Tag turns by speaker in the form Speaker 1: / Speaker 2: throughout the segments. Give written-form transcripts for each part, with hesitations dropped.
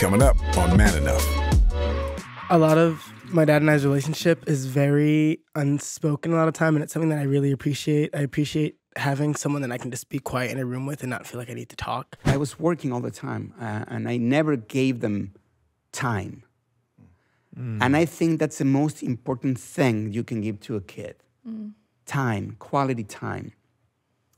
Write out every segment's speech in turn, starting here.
Speaker 1: coming up on Man Enough.
Speaker 2: A lot of my dad and I's relationship is very unspoken a lot of time, and it's something that I really appreciate. I appreciate having someone that I can just be quiet in a room with and not feel like I need to talk.
Speaker 3: I was working all the time, and I never gave them time. And I think that's the most important thing you can give to a kid. Time, quality time.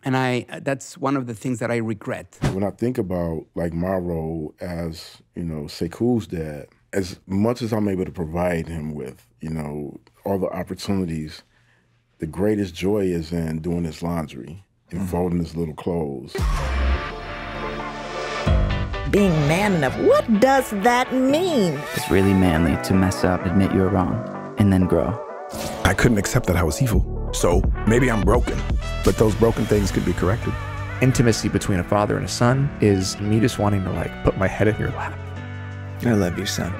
Speaker 3: And that's one of the things that I regret.
Speaker 4: When I think about like my role as, Sekou's dad, as much as I'm able to provide him with, all the opportunities, the greatest joy is in doing his laundry and folding his little clothes.
Speaker 5: Being man enough, what does that mean?
Speaker 6: It's really manly to mess up, admit you're wrong, and then grow.
Speaker 1: I couldn't accept that I was evil. So maybe I'm broken, but those broken things could be corrected.
Speaker 7: Intimacy between a father and a son is me just wanting to put my head in your lap.
Speaker 8: I love you, son.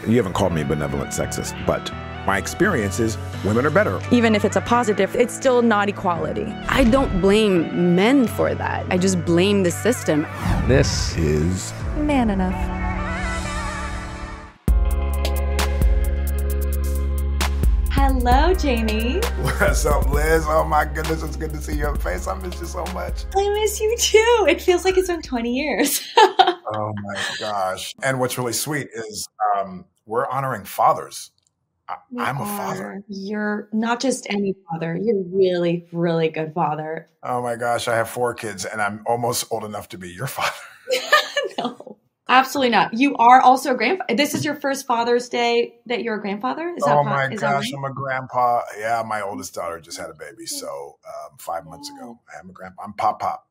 Speaker 1: You haven't called me benevolent sexist, but my experience is women are better.
Speaker 9: Even if it's a positive, it's still not equality. I don't blame men for that. I just blame the system.
Speaker 7: This is
Speaker 9: Man Enough.
Speaker 10: Hello, Jamie.
Speaker 1: What's up, Liz? Oh my goodness, it's good to see your face. I miss you so much.
Speaker 10: I miss you too. It feels like it's been 20 years.
Speaker 1: Oh my gosh. And what's really sweet is we're honoring fathers. I'm a father.
Speaker 10: You're not just any father. You're really, really good father.
Speaker 1: Oh my gosh, I have 4 kids and I'm almost old enough to be your father.
Speaker 10: No, absolutely not. You are also a grandfather. This is your first Father's Day that you're a grandfather?
Speaker 1: Oh my gosh, I'm a grandpa. Yeah, my oldest daughter just had a baby. So 5 months ago, I am a grandpa. I'm pop.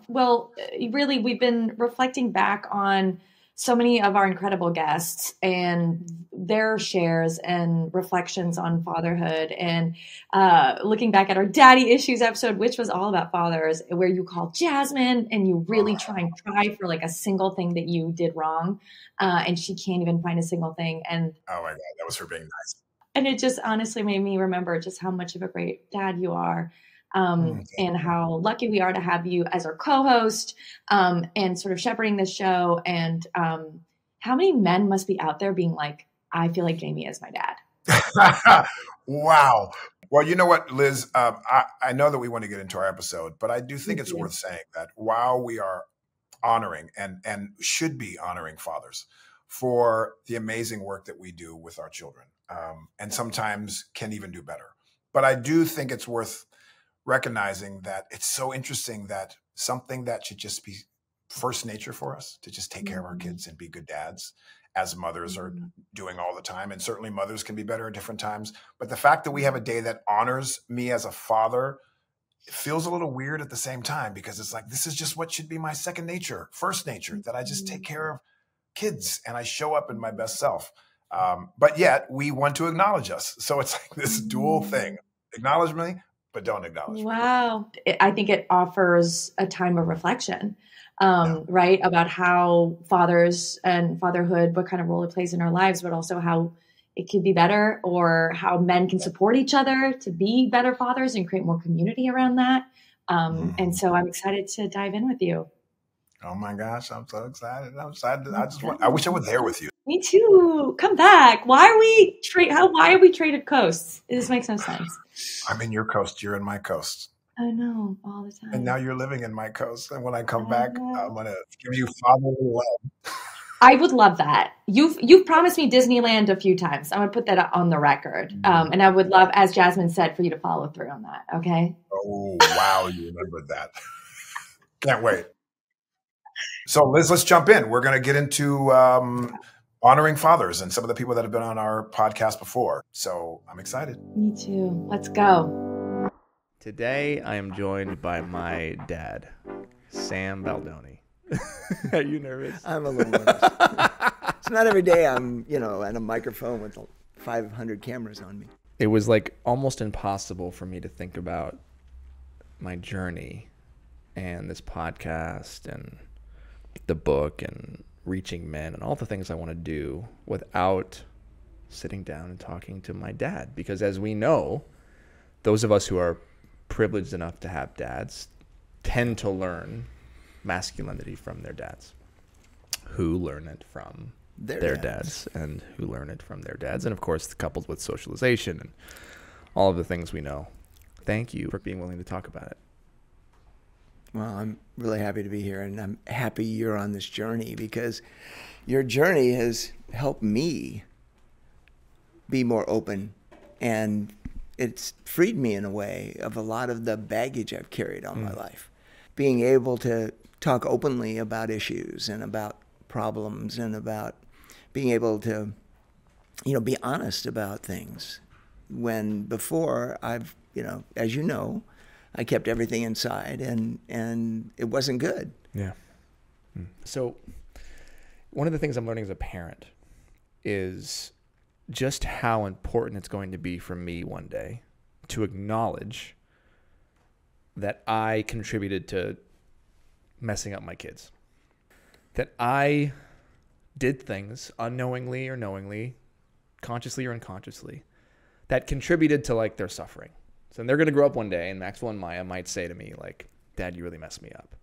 Speaker 10: Well, really, we've been reflecting back on so many of our incredible guests and their shares and reflections on fatherhood, and looking back at our Daddy Issues episode, which was all about fathers, where you call Jasmine and you really try for like a single thing that you did wrong, and she can't even find a single thing. And
Speaker 1: oh my God, that was her being nice.
Speaker 10: And it just honestly made me remember just how much of a great dad you are. And how lucky we are to have you as our co-host, and sort of shepherding this show. And how many men must be out there being like, I feel like Jamie is my dad.
Speaker 1: Wow. Well, you know what, Liz, I know that we want to get into our episode, but I do think it's worth saying that while we are honoring and should be honoring fathers for the amazing work that we do with our children, and sometimes can even do better. But I do think it's worth recognizing that it's so interesting that something that should just be first nature for us, to just take care of our kids and be good dads, as mothers are doing all the time. And certainly mothers can be better at different times. But the fact that we have a day that honors me as a father, it feels a little weird at the same time, because it's like, this is just what should be my second nature, first nature, that I just take care of kids and I show up in my best self. But yet we want to acknowledge us. So it's like this dual thing. Acknowledge me, but don't acknowledge me.
Speaker 10: Wow. I think it offers a time of reflection, right? About how fathers and fatherhood, what kind of role it plays in our lives, but also how it could be better, or how men can support each other to be better fathers and create more community around that. And so I'm excited to dive in with you.
Speaker 1: Oh my gosh, I'm so excited. I wish I was there with you.
Speaker 10: Me too. Come back. Why are we traded coasts? This makes no sense.
Speaker 1: I'm in your coast. You're in my coast.
Speaker 10: I know, all the time.
Speaker 1: And now you're living in my coast. And when I come back, I'm going to give you fatherly love.
Speaker 10: I would love that. You've promised me Disneyland a few times. I'm going to put that on the record. And I would love, as Jasmine said, for you to follow through on that. Okay?
Speaker 1: Oh, wow. You remembered that. Can't wait. So Liz, let's jump in. We're going to get into honoring fathers and some of the people that have been on our podcast before. So I'm excited.
Speaker 10: Me too. Let's go.
Speaker 7: Today I am joined by my dad, Sam Baldoni. Are you nervous?
Speaker 8: I'm a little nervous. It's not every day I'm, at a microphone with 500 cameras on me.
Speaker 7: It was like almost impossible for me to think about my journey and this podcast and the book and reaching men and all the things I want to do without sitting down and talking to my dad. Because as we know, those of us who are privileged enough to have dads tend to learn masculinity from their dads. who learn it from their dads and who learn it from their dads. And of course, coupled with socialization and all of the things we know. Thank you for being willing to talk about it.
Speaker 8: Well, I'm really happy to be here, and I'm happy you're on this journey, because your journey has helped me be more open, and it's freed me in a way of a lot of the baggage I've carried all my life. Being able to talk openly about issues and about problems and about being able to, be honest about things. When before I've, as you know, I kept everything inside, and it wasn't good.
Speaker 7: Yeah. So one of the things I'm learning as a parent is just how important it's going to be for me one day to acknowledge that I contributed to messing up my kids. That I did things unknowingly or knowingly, consciously or unconsciously, that contributed to like their suffering. So they're going to grow up one day, and Maxwell and Maya might say to me like, Dad, you really messed me up.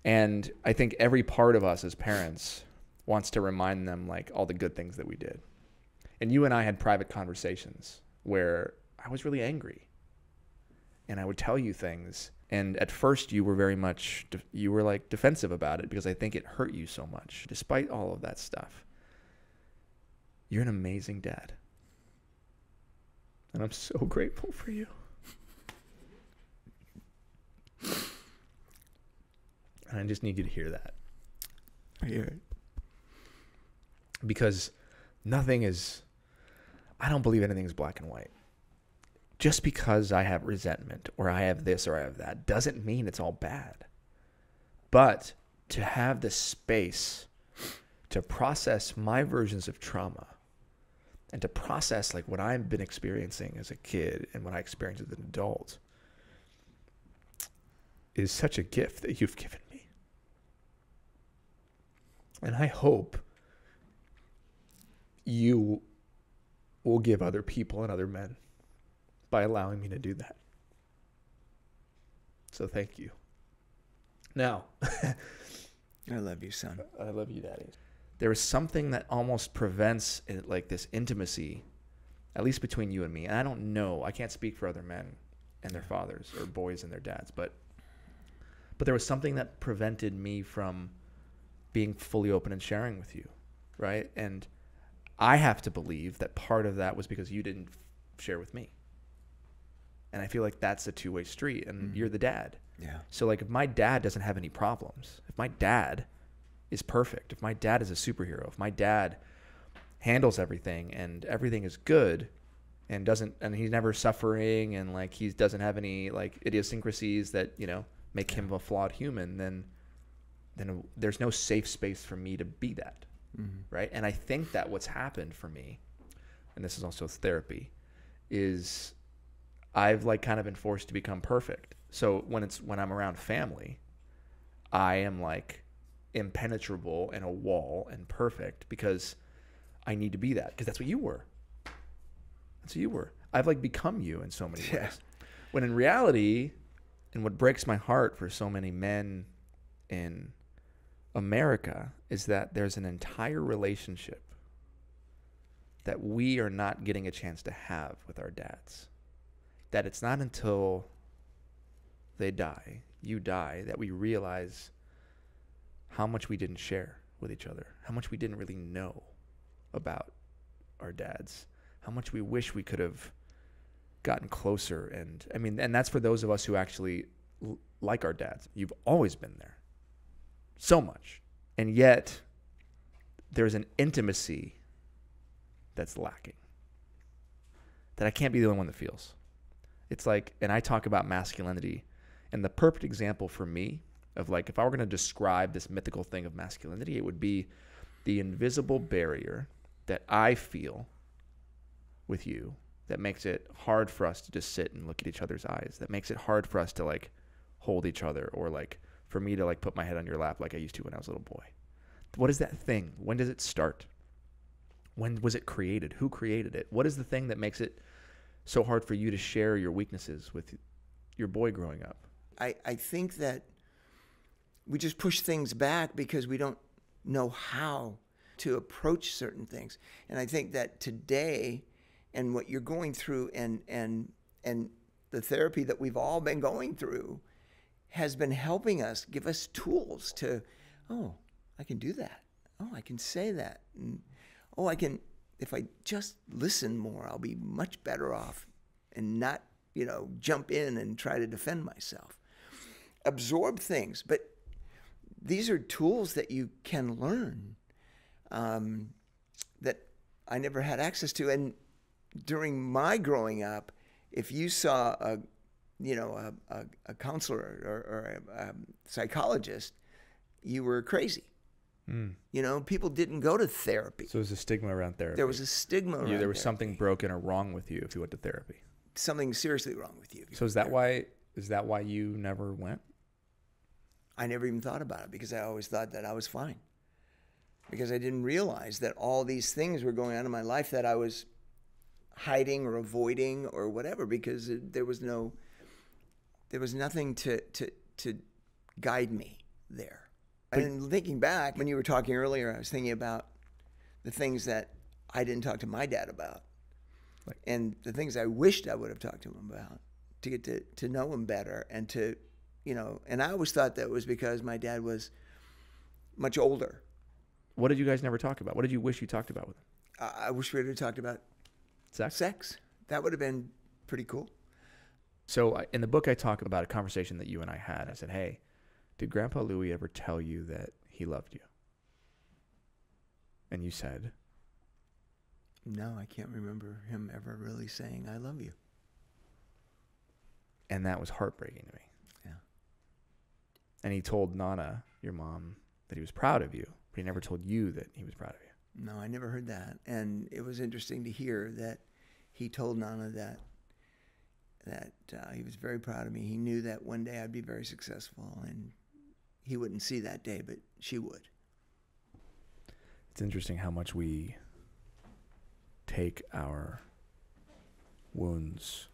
Speaker 7: And I think every part of us as parents wants to remind them like all the good things that we did. And you and I had private conversations where I was really angry, and I would tell you things. And at first you were very much, you were like defensive about it because I think it hurt you so much. Despite all of that stuff, you're an amazing dad. And I'm so grateful for you. And I just need you to hear that.
Speaker 8: I hear it.
Speaker 7: Because I don't believe anything is black and white. Just because I have resentment or I have this or I have that doesn't mean it's all bad. But to have the space to process my versions of trauma and to process like what I've been experiencing as a kid and what I experienced as an adult is such a gift that you've given me. And I hope you will give other people and other men by allowing me to do that. So thank you. Now,
Speaker 8: I love you, son.
Speaker 7: I love you, Daddy. There is something that almost prevents it, like this intimacy, at least between you and me. And I don't know. I can't speak for other men and their fathers or boys and their dads. But there was something that prevented me from being fully open and sharing with you, right? And I have to believe that part of that was because you didn't share with me. And I feel like that's a two-way street, and you're the dad.
Speaker 8: Yeah.
Speaker 7: So like if my dad doesn't have any problems, if my dad is perfect, if my dad is a superhero, if my dad handles everything and everything is good and he's never suffering and like he doesn't have any like idiosyncrasies that, make him a flawed human, then there's no safe space for me to be that. Right? And I think that what's happened for me, and this is also therapy, is I've like kind of been forced to become perfect. So when I'm around family, I am like impenetrable and a wall and perfect because I need to be that, because that's what you were. That's what you were. I've like become you in so many ways. When in reality, and what breaks my heart for so many men in America is that there's an entire relationship that we are not getting a chance to have with our dads. That it's not until they die, you die, that we realize how much we didn't share with each other, how much we didn't really know about our dads, how much we wish we could have gotten closer. And that's for those of us who actually like our dads. You've always been there so much. And yet there's an intimacy that's lacking that I can't be the only one that feels. It's like, and I talk about masculinity, and the perfect example for me of like, if I were going to describe this mythical thing of masculinity, it would be the invisible barrier that I feel with you that makes it hard for us to just sit and look at each other's eyes, that makes it hard for us to like hold each other, or like for me to like put my head on your lap like I used to when I was a little boy. What is that thing? When does it start? When was it created? Who created it? What is the thing that makes it so hard for you to share your weaknesses with your boy growing up?
Speaker 8: I think that we just push things back because we don't know how to approach certain things. And I think that today, and what you're going through, and the therapy that we've all been going through, has been helping us, give us tools to, oh, I can do that. Oh, I can say that. And, oh, I can, if I just listen more, I'll be much better off and not, jump in and try to defend myself. Absorb things. But these are tools that you can learn that I never had access to. And during my growing up, if you saw a counselor or a psychologist, you were crazy. People didn't go to therapy.
Speaker 7: So there's a stigma around therapy.
Speaker 8: There was a stigma around
Speaker 7: There was
Speaker 8: therapy.
Speaker 7: something broken or wrong with you if you went to therapy.
Speaker 8: Something seriously wrong with you.
Speaker 7: So is that why you never went?
Speaker 8: I never even thought about it because I always thought that I was fine. Because I didn't realize that all these things were going on in my life that I was hiding or avoiding or whatever, because there was nothing to guide me there. And thinking back, when you were talking earlier, I was thinking about the things that I didn't talk to my dad about, and the things I wished I would have talked to him about to get to know him better, and to, and I always thought that was because my dad was much older.
Speaker 7: What did you guys never talk about? What did you wish you talked about with him?
Speaker 8: I wish we would have talked about sex. That would have been pretty cool.
Speaker 7: So in the book, I talk about a conversation that you and I had. I said, hey, did Grandpa Louie ever tell you that he loved you? And you said,
Speaker 8: no, I can't remember him ever really saying, I love you.
Speaker 7: And that was heartbreaking to me.
Speaker 8: Yeah.
Speaker 7: And he told Nana, your mom, that he was proud of you, but he never told you that he was proud of you.
Speaker 8: No, I never heard that. And it was interesting to hear that he told Nana that he was very proud of me. He knew that one day I'd be very successful, and he wouldn't see that day, but she would.
Speaker 7: It's interesting how much we take our wounds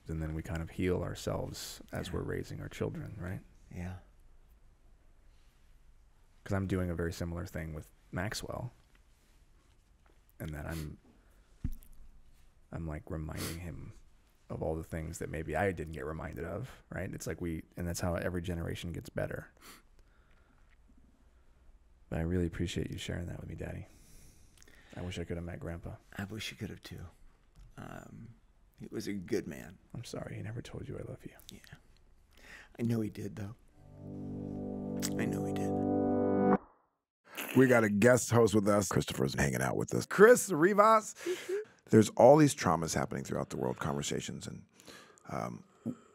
Speaker 7: and then we kind of heal ourselves as we're raising our children, right?
Speaker 8: Yeah.
Speaker 7: Because I'm doing a very similar thing with Maxwell, and that I'm like reminding him of all the things that maybe I didn't get reminded of, right? It's like and that's how every generation gets better. But I really appreciate you sharing that with me, Daddy. I wish I could have met Grandpa.
Speaker 8: I wish you could have too. He was a good man.
Speaker 7: I'm sorry he never told you I love you.
Speaker 8: Yeah. I know he did, though. I know he did.
Speaker 1: We got a guest host with us. Christopher's hanging out with us. Chris Rivas. There's all these traumas happening throughout the world, conversations. And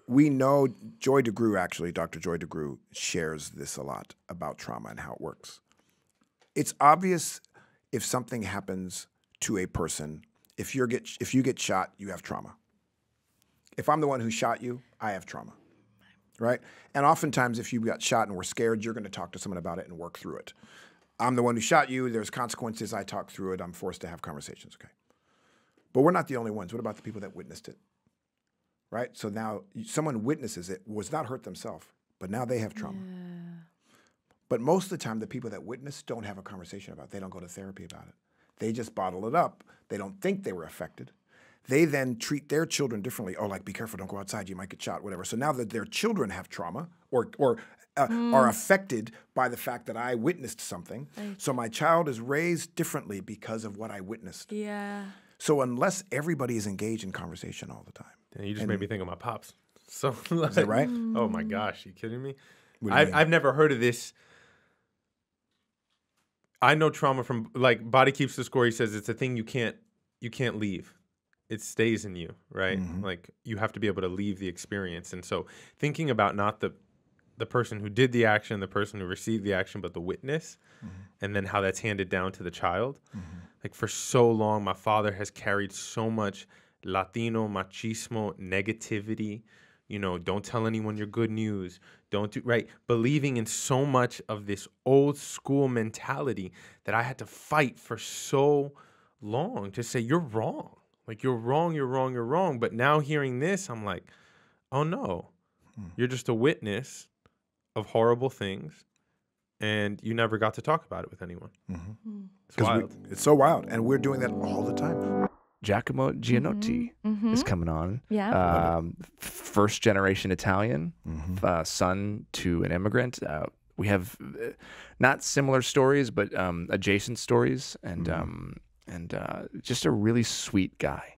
Speaker 1: we know Joy DeGruy, actually, Dr. Joy DeGruy shares this a lot about trauma and how it works. It's obvious if something happens to a person, if you get shot, you have trauma. If I'm the one who shot you, I have trauma, right? And oftentimes if you got shot and we're scared, you're going to talk to someone about it and work through it. I'm the one who shot you. There's consequences. I talk through it. I'm forced to have conversations, okay? But we're not the only ones. What about the people that witnessed it, right? So now someone witnesses it, was not hurt themselves, but now they have trauma. Yeah. But most of the time, the people that witness don't have a conversation about it. They don't go to therapy about it. They just bottle it up. They don't think they were affected. They then treat their children differently. Oh, like, be careful, don't go outside, you might get shot, whatever. So now that their children have trauma or are affected by the fact that I witnessed something, so my child is raised differently because of what I witnessed.
Speaker 11: Yeah.
Speaker 1: So unless everybody is engaged in conversation all the time.
Speaker 12: And you just made me think of my pops. So like,
Speaker 1: is that right?
Speaker 12: Oh my gosh, you kidding me?
Speaker 1: I've
Speaker 12: never heard of this. I know trauma from, like, Body Keeps the Score. He says it's a thing you can't leave. It stays in you, right? Mm-hmm. Like, you have to be able to leave the experience. And so thinking about not the person who did the action, the person who received the action, but the witness, and then how that's handed down to the child. Like, for so long, my father has carried so much Latino machismo, negativity, don't tell anyone your good news, don't do, right? Believing in so much of this old school mentality that I had to fight for so long to say, you're wrong. Like, you're wrong, you're wrong, you're wrong. But now hearing this, I'm like, oh no, you're just a witness of horrible things. and you never got to talk about it with anyone. It's wild.
Speaker 1: It's so wild, and we're doing that all the time.
Speaker 7: Giacomo Gianotti is coming on.
Speaker 11: Yeah.
Speaker 7: First generation Italian, son to an immigrant. We have not similar stories, but adjacent stories, and just a really sweet guy.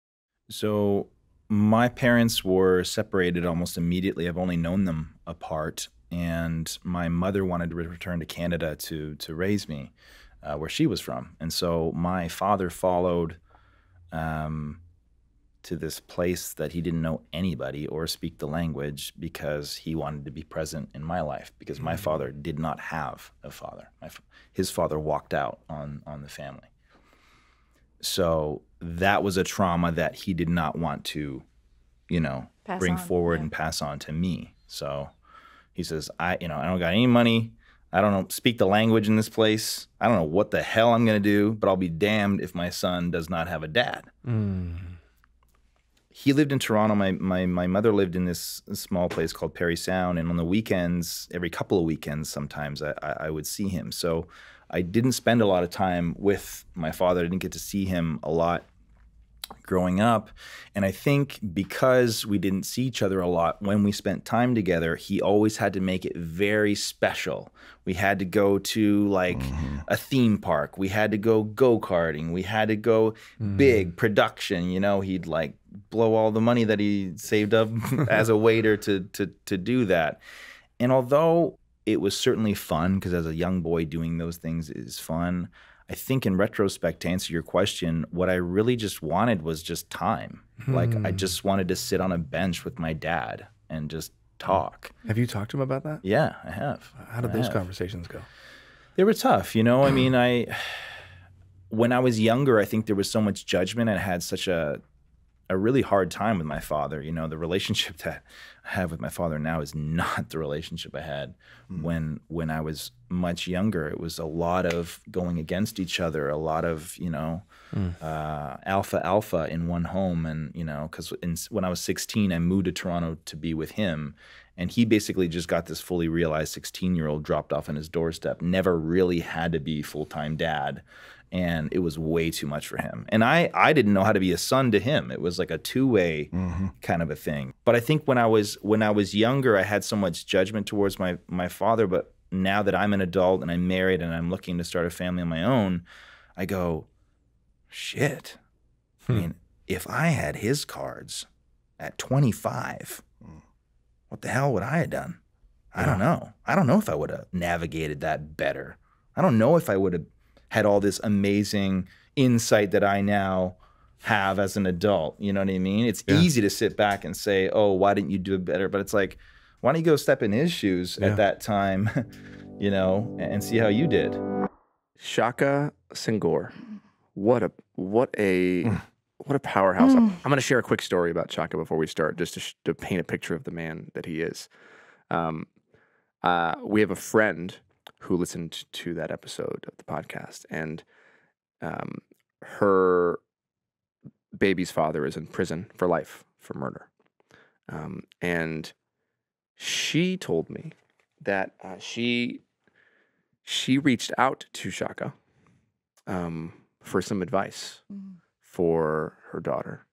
Speaker 13: So my parents were separated almost immediately. I've only known them apart, and my mother wanted to return to Canada to raise me, where she was from, and so my father followed to this place that he didn't know anybody or speak the language because he wanted to be present in my life, because my father did not have a father. His father walked out on the family. So that was a trauma that he did not want to, bring forward and pass on to me. So he says, I don't got any money. I don't speak the language in this place. I don't know what the hell I'm going to do, but I'll be damned if my son does not have a dad. He lived in Toronto. My mother lived in this small place called Parry Sound, and on the weekends, every couple of weekends sometimes, I would see him. So I didn't spend a lot of time with my father. I didn't get to see him a lot growing up. And I think because we didn't see each other a lot, when we spent time together, he always had to make it very special. We had to go to like a theme park. We had to go go-karting. We had to go big production. He'd like blow all the money that he saved up as a waiter to do that. And although it was certainly fun, because as a young boy doing those things is fun, I think in retrospect, to answer your question, what I really just wanted was just time. Like I just wanted to sit on a bench with my dad and just talk.
Speaker 7: Have you talked to him about that?
Speaker 13: Yeah, I have.
Speaker 7: How did those conversations go?
Speaker 13: They were tough. I mean, when I was younger, I think there was so much judgment. I had such a really hard time with my father. The relationship that I have with my father now is not the relationship I had when I was much younger. It was a lot of going against each other, a lot of, alpha in one home. And, because when I was 16, I moved to Toronto to be with him. And he basically just got this fully realized 16-year-old dropped off on his doorstep, never really had to be full-time dad. And it was way too much for him. And I didn't know how to be a son to him. It was like a two-way kind of a thing. But I think when I was younger, I had so much judgment towards my father. But now that I'm an adult and I'm married and I'm looking to start a family on my own, I go, shit. I mean, if I had his cards at 25, what the hell would I have done? I don't know. I don't know if I would have navigated that better. I don't know if I would have had all this amazing insight that I now have as an adult. You know what I mean? It's easy to sit back and say, oh, why didn't you do it better? But it's like, why don't you go step in his shoes at that time, and see how you did.
Speaker 7: Shaka Senghor. What a powerhouse. I'm going to share a quick story about Shaka before we start, just to paint a picture of the man that he is. We have a friend who listened to that episode of the podcast, and her baby's father is in prison for life for murder. And she told me that she reached out to Shaka for some advice for her daughter.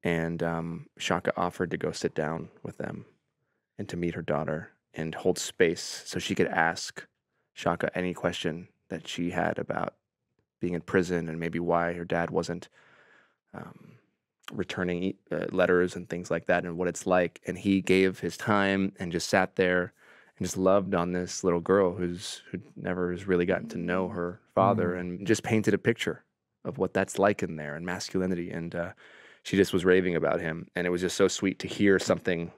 Speaker 7: And Shaka offered to go sit down with them and to meet her daughter and hold space so she could ask Shaka any question that she had about being in prison and maybe why her dad wasn't returning letters and things like that and what it's like. And he gave his time and just sat there and just loved on this little girl who never has really gotten to know her father and just painted a picture of what that's like in there and masculinity. And she just was raving about him. And it was just so sweet to hear something,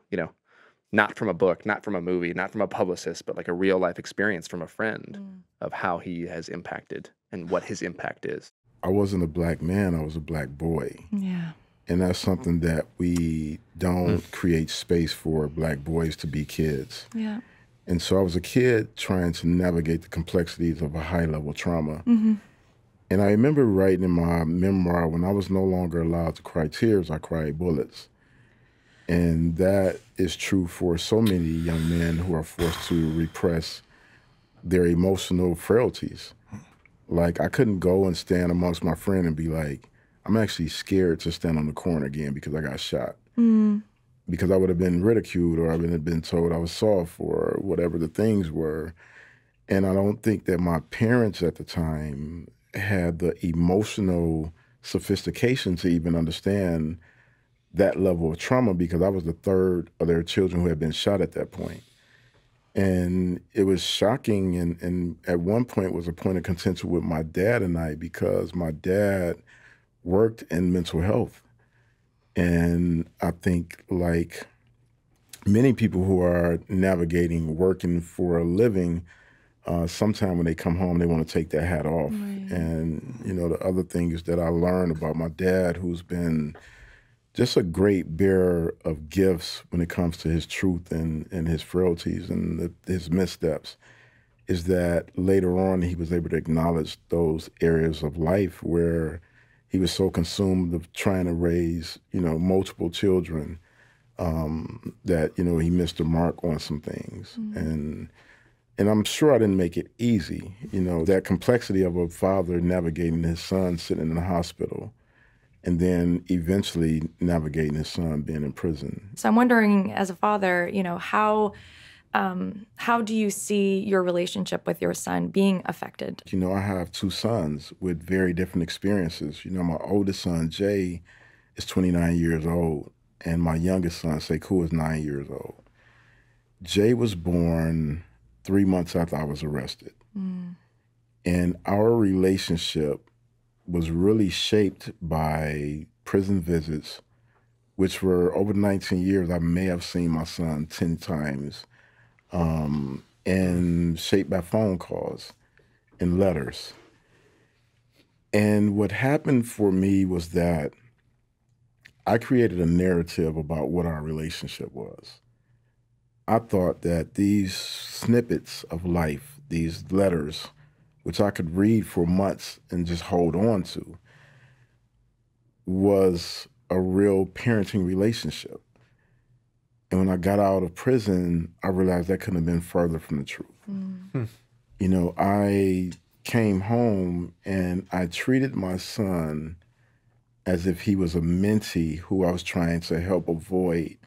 Speaker 7: not from a book, not from a movie, not from a publicist, but like a real life experience from a friend of how he has impacted and what his impact is.
Speaker 4: I wasn't a black man, I was a black boy.
Speaker 11: Yeah.
Speaker 4: And that's something that we don't create space for black boys to be kids.
Speaker 11: Yeah.
Speaker 4: And so I was a kid trying to navigate the complexities of a high-level trauma. And I remember writing in my memoir, when I was no longer allowed to cry tears, I cried bullets. And that is true for so many young men who are forced to repress their emotional frailties. Like, I couldn't go and stand amongst my friend and be like, I'm actually scared to stand on the corner again because I got shot. Because I would have been ridiculed, or I would have been told I was soft, or whatever the things were. And I don't think that my parents at the time had the emotional sophistication to even understand that level of trauma, because I was the third of their children who had been shot at that point. And it was shocking, and at one point was a point of contention with my dad and I, because my dad worked in mental health. And I think, like many people who are navigating working for a living, sometime when they come home, they want to take that hat off. Right. And, you know, the other thing is that I learned about my dad, who's been just a great bearer of gifts when it comes to his truth and his frailties and his missteps, is that later on he was able to acknowledge those areas of life where he was so consumed of trying to raise, you know, multiple children, that, you know, he missed the mark on some things. And I'm sure I didn't make it easy. You know, that complexity of a father navigating his son sitting in the hospital, and then eventually navigating his son being in prison.
Speaker 10: So I'm wondering, as a father, you know, how do you see your relationship with your son being affected?
Speaker 4: You know, I have two sons with very different experiences. You know, my oldest son, Jay, is 29 years old, and my youngest son, Sekou, is 9 years old. Jay was born 3 months after I was arrested. And our relationship was really shaped by prison visits, which were over 19 years. I may have seen my son 10 times, and shaped by phone calls and letters. And what happened for me was that I created a narrative about what our relationship was. I thought that these snippets of life, these letters, which I could read for months and just hold on to, was a real parenting relationship. And when I got out of prison, I realized that couldn't have been further from the truth. You know, I came home and I treated my son as if he was a mentee who I was trying to help avoid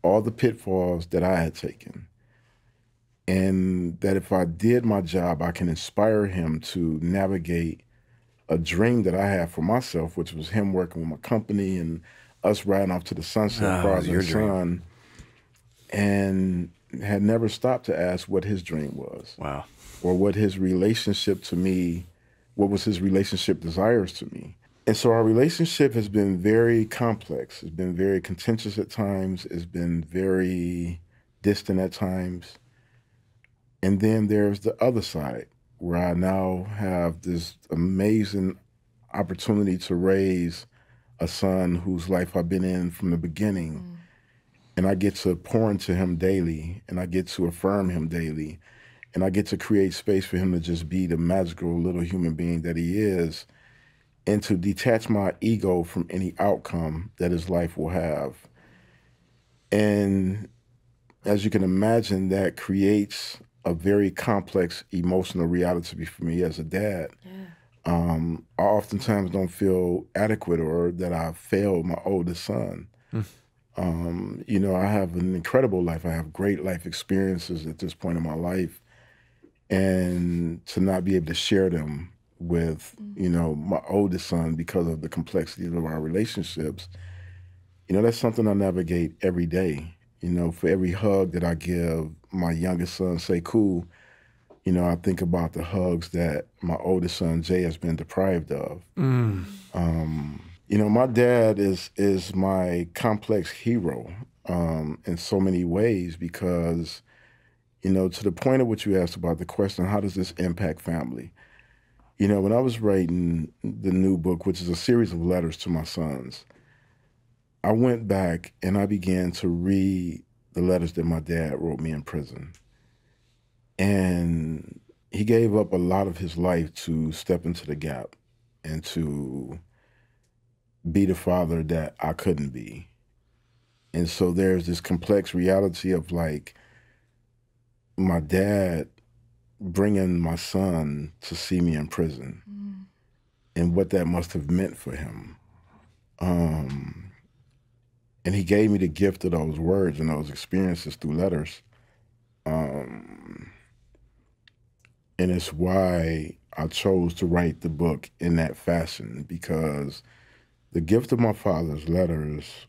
Speaker 4: all the pitfalls that I had taken. And that if I did my job, I can inspire him to navigate a dream that I had for myself, which was him working with my company and us riding off to the sunset, father and son, and had never stopped to ask what his dream was.
Speaker 11: Wow.
Speaker 4: Or what his relationship to me, what was his relationship desires to me. And so our relationship has been very complex. It's been very contentious at times. It's been very distant at times. And then there's the other side, where I now have this amazing opportunity to raise a son whose life I've been in from the beginning. And I get to pour into him daily, and I get to affirm him daily, and I get to create space for him to just be the magical little human being that he is, and to detach my ego from any outcome that his life will have. And as you can imagine, that creates a very complex emotional reality for me as a dad. I oftentimes don't feel adequate, or that I failed my oldest son. You know, I have an incredible life. I have great life experiences at this point in my life. And to not be able to share them with, you know, my oldest son because of the complexities of our relationships, you know, that's something I navigate every day. You know, for every hug that I give my youngest son, Sekou, you know, I think about the hugs that my oldest son, Jay, has been deprived of. You know, my dad is my complex hero in so many ways, because, you know, to the point of what you asked about the question, how does this impact family? You know, when I was writing the new book, which is a series of letters to my sons, I went back and I began to read the letters that my dad wrote me in prison. And he gave up a lot of his life to step into the gap and to be the father that I couldn't be. And so there's this complex reality of, like, my dad bringing my son to see me in prison and what that must have meant for him. And he gave me the gift of those words and those experiences through letters. And it's why I chose to write the book in that fashion, because the gift of my father's letters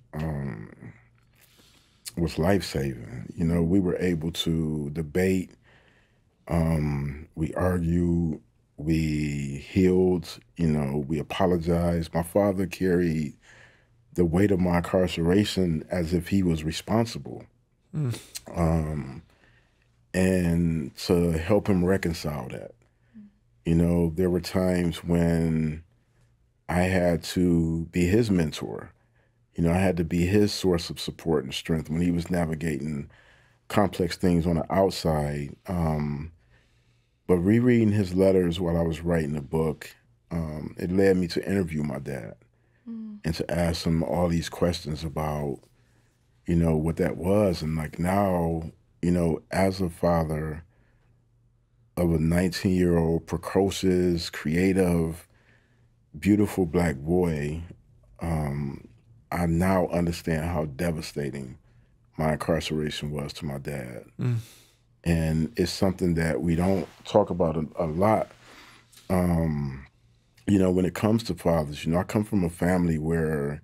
Speaker 4: was life-saving. You know, we were able to debate, we argued, we healed, you know, we apologized. My father carried the weight of my incarceration as if he was responsible. And to help him reconcile that. You know, there were times when I had to be his mentor. You know, I had to be his source of support and strength when he was navigating complex things on the outside. But rereading his letters while I was writing the book, it led me to interview my dad and to ask him all these questions about, you know, what that was. And like now, you know, as a father of a 19-year-old, precocious, creative, beautiful Black boy, I now understand how devastating my incarceration was to my dad. And it's something that we don't talk about a lot. You know, when it comes to fathers, you know, I come from a family where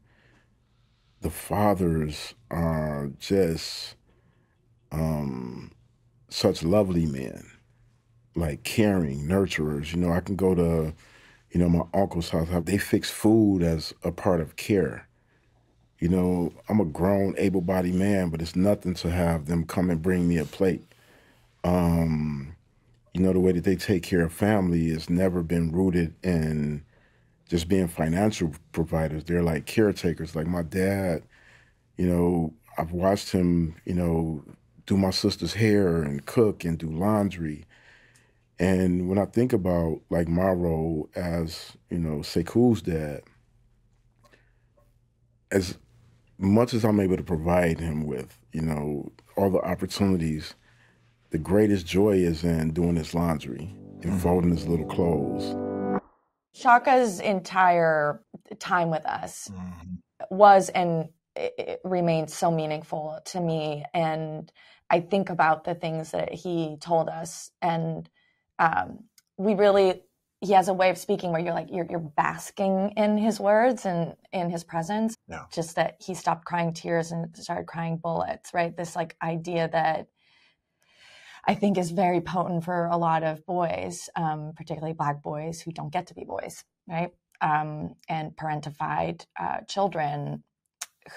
Speaker 4: the fathers are just such lovely men, like caring, nurturers. You know, I can go to, you know, my uncle's house. They fix food as a part of care. You know, I'm a grown, able-bodied man, but it's nothing to have them come and bring me a plate. You know, the way that they take care of family has never been rooted in just being financial providers. They're like caretakers. Like my dad, you know, I've watched him, you know, do my sister's hair and cook and do laundry. And when I think about like my role as, you know, Sekou's dad, as much as I'm able to provide him with, you know, all the opportunities, the greatest joy is in doing his laundry and folding his little clothes.
Speaker 11: Shaka's entire time with us was and it remains so meaningful to me. And I think about the things that he told us, and he has a way of speaking where you're like, you're basking in his words and in his presence.
Speaker 1: Yeah.
Speaker 11: Just that he stopped crying tears and started crying bullets, right? This like idea that I think is very potent for a lot of boys, particularly Black boys who don't get to be boys, right? And parentified children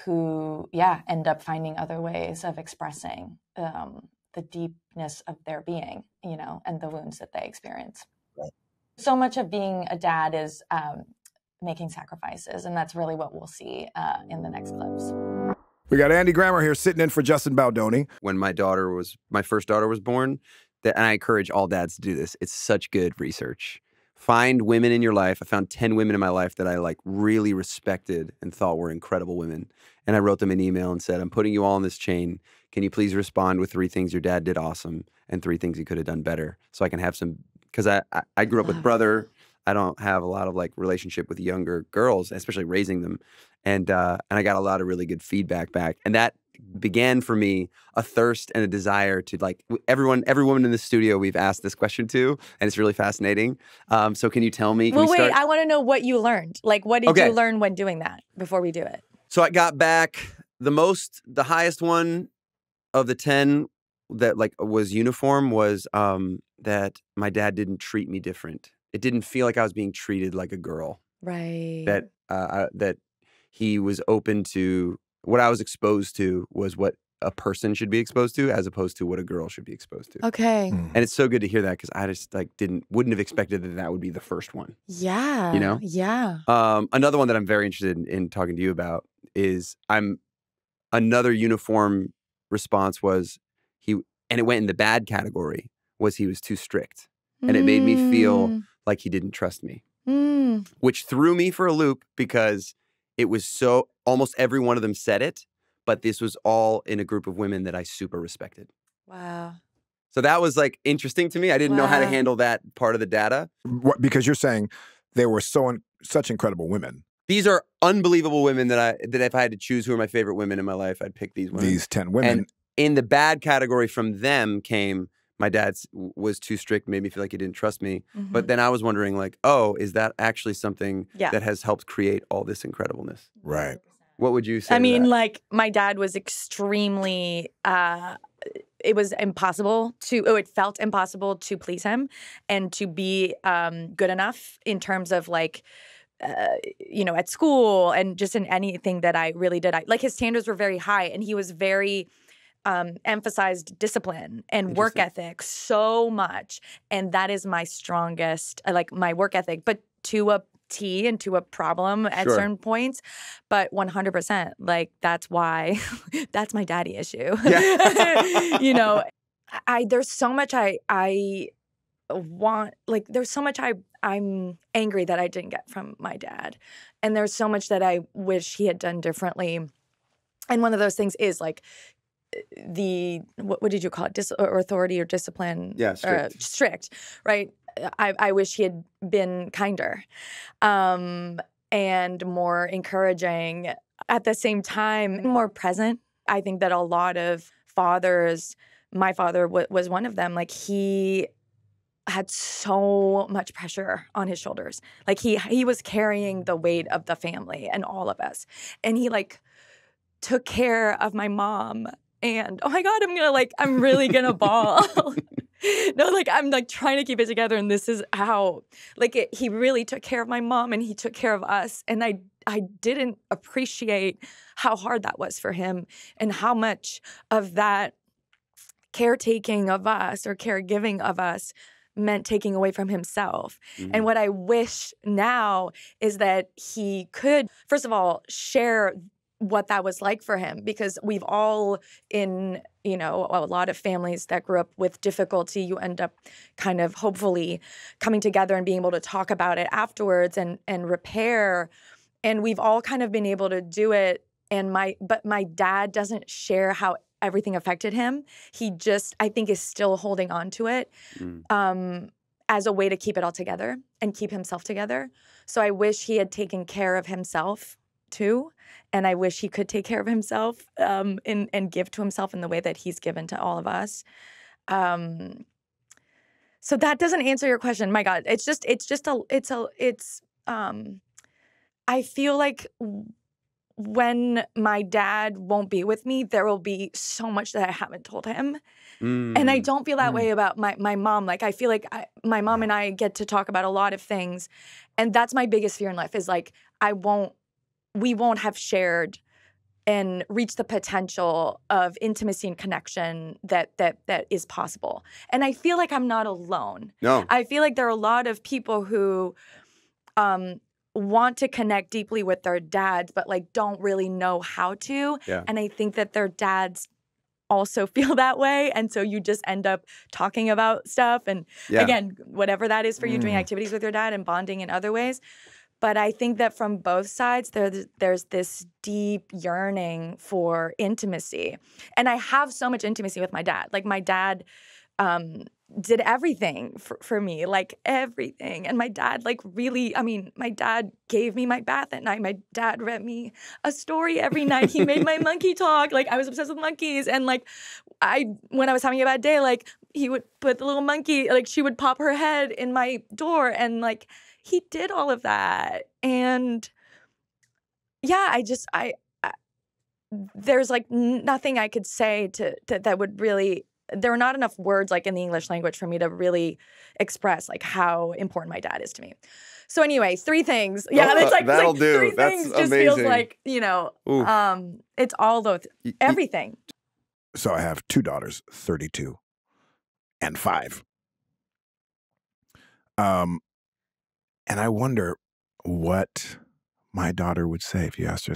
Speaker 11: who, end up finding other ways of expressing the deepness of their being, you know, and the wounds that they experience.
Speaker 1: Right.
Speaker 11: So much of being a dad is making sacrifices, and that's really what we'll see in the next clips.
Speaker 14: We got Andy Grammer here sitting in for Justin Baldoni.
Speaker 15: When my first daughter was born, and I encourage all dads to do this, it's such good research. Find women in your life. I found 10 women in my life that I like really respected and thought were incredible women. And I wrote them an email and said, I'm putting you all on this chain. Can you please respond with 3 things your dad did awesome and 3 things he could have done better, so I can have some, because I grew up with brother. I don't have a lot of like relationship with younger girls, especially raising them. And I got a lot of really good feedback back. And that began for me a thirst and a desire to like every woman in the studio we've asked this question to, and it's really fascinating. So can you tell me?
Speaker 11: Well, wait, I want to know what you learned. Like, what did you learn when doing that before we do it?
Speaker 15: So I got back the highest one of the 10 that like was uniform was that my dad didn't treat me different. It didn't feel like I was being treated like a girl.
Speaker 11: Right.
Speaker 15: That he was open to what I was exposed to was what a person should be exposed to, as opposed to what a girl should be exposed to.
Speaker 11: Okay.
Speaker 15: And it's so good to hear that, because I just like wouldn't have expected that would be the first one.
Speaker 11: Yeah.
Speaker 15: You know?
Speaker 11: Yeah.
Speaker 15: Another one that I'm very interested in talking to you about is another uniform response was and it went in the bad category, was he was too strict. And it made me feel like he didn't trust me, which threw me for a loop, because it was so, almost every one of them said it, but this was all in a group of women that I super respected.
Speaker 11: Wow.
Speaker 15: So that was like interesting to me. I didn't know how to handle that part of the data.
Speaker 14: Because you're saying they were such incredible women.
Speaker 15: These are unbelievable women that if I had to choose who are my favorite women in my life, I'd pick these women.
Speaker 14: These 10 women.
Speaker 15: And in the bad category from them came my dad was too strict, made me feel like he didn't trust me.
Speaker 11: Mm-hmm.
Speaker 15: But then I was wondering like, oh, is that actually something
Speaker 11: Yeah.
Speaker 15: that has helped create all this incredibleness?
Speaker 14: Right.
Speaker 15: What would you say?
Speaker 11: I
Speaker 15: to
Speaker 11: mean,
Speaker 15: that?
Speaker 11: like, my dad was extremely, it was impossible it felt impossible to please him and to be good enough in terms of, like, at school and just in anything that I really did. Like, his standards were very high, and he was very emphasized discipline and work ethic so much. And that is my strongest, like, my work ethic, but to a T and to a problem at certain points, but 100%, like, that's why that's my daddy issue. Yeah. There's so much I want, like, there's so much I'm angry that I didn't get from my dad. And there's so much that I wish he had done differently. And one of those things is, like, what did you call it? Or authority or discipline?
Speaker 15: Yeah, strict.
Speaker 11: Strict, right? I wish he had been kinder and more encouraging. At the same time, more present. I think that a lot of fathers, my father was one of them, like, he had so much pressure on his shoulders. Like, he was carrying the weight of the family and all of us. And he, like, took care of my mom. And, oh my God, I'm really gonna bawl. No, like, I'm, like, trying to keep it together, and this is how, like, he really took care of my mom, and he took care of us, and I didn't appreciate how hard that was for him, and how much of that caretaking of us or caregiving of us meant taking away from himself.
Speaker 15: Mm-hmm.
Speaker 11: And what I wish now is that he could, first of all, share what that was like for him, because we've all in, a lot of families that grew up with difficulty, you end up kind of hopefully coming together and being able to talk about it afterwards and repair. And we've all kind of been able to do it. But my dad doesn't share how everything affected him. He just, I think, is still holding on to it as a way to keep it all together and keep himself together. So I wish he had taken care of himself too. And I wish he could take care of himself and give to himself in the way that he's given to all of us. So that doesn't answer your question. My God, I feel like when my dad won't be with me, there will be so much that I haven't told him. And I don't feel that way about my mom. Like, I feel like my mom and I get to talk about a lot of things. And that's my biggest fear in life is, like, we won't have shared and reached the potential of intimacy and connection that is possible. And I feel like I'm not alone.
Speaker 15: No.
Speaker 11: I feel like there are a lot of people who want to connect deeply with their dads, but, like, don't really know how to.
Speaker 15: Yeah.
Speaker 11: And I think that their dads also feel that way. And so you just end up talking about stuff. And again, whatever that is for you, doing activities with your dad and bonding in other ways. But I think that from both sides, there's this deep yearning for intimacy. And I have so much intimacy with my dad. Like, my dad did everything for me, like, everything. And my dad, like, really, my dad gave me my bath at night. My dad read me a story every night. He made my monkey talk. Like, I was obsessed with monkeys. And, like, when I was having a bad day, like, he would put the little monkey, like, she would pop her head in my door, and, like, he did all of that. And yeah, there's, like, nothing I could say that would really, there are not enough words, like, in the English language for me to really express, like, how important my dad is to me. So anyway, 3 things. Yeah, it's like,
Speaker 15: that'll do.
Speaker 11: 3
Speaker 15: That's
Speaker 11: things just
Speaker 15: amazing.
Speaker 11: feels like, it's all those, everything.
Speaker 14: So I have 2 daughters, 32 and 5. And I wonder what my daughter would say if you asked her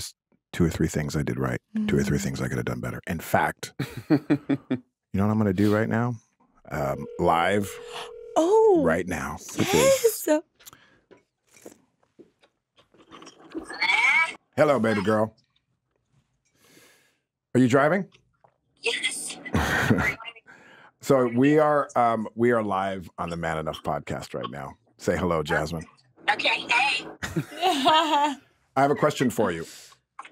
Speaker 14: 2 or 3 things I did right, 2 or 3 things I could have done better. In fact, you know what I'm going to do right now? Live right now.
Speaker 11: Yes.
Speaker 14: Hello, baby girl. Are you driving?
Speaker 16: Yes.
Speaker 14: So we are live on the Man Enough podcast right now. Say hello, Jasmine.
Speaker 16: Okay, hey.
Speaker 14: I have a question for you.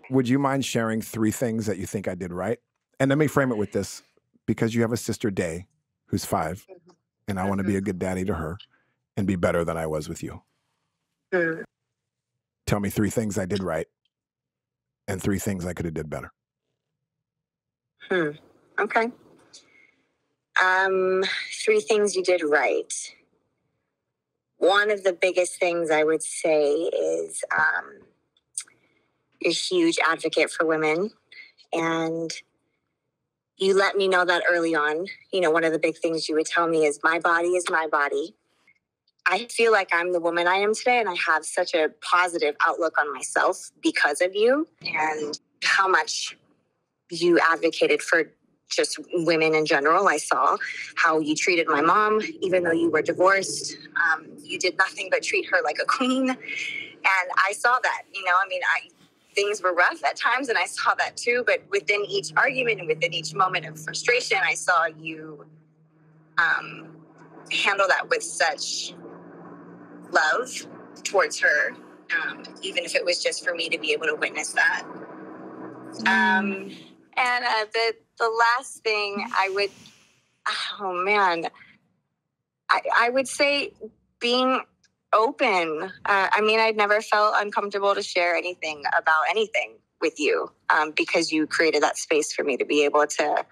Speaker 14: Would you mind sharing 3 things that you think I did right? And let me frame it with this, because you have a sister, Day, who's 5, and I want to be a good daddy to her and be better than I was with you. Tell me 3 things I did right and 3 things I could have did better.
Speaker 16: Okay. 3 things you did right. One of the biggest things I would say is you're a huge advocate for women, and you let me know that early on. You know, one of the big things you would tell me is my body is my body. I feel like I'm the woman I am today, and I have such a positive outlook on myself because of you and how much you advocated for just women in general. I saw how you treated my mom, even though you were divorced. You did nothing but treat her like a queen. And I saw that, you know, I mean, things were rough at times, and I saw that too. But within each argument and within each moment of frustration, I saw you handle that with such love towards her, even if it was just for me to be able to witness that. And the last thing I would, I would say being open. I mean, I'd never felt uncomfortable to share anything about anything with you because you created that space for me to be able to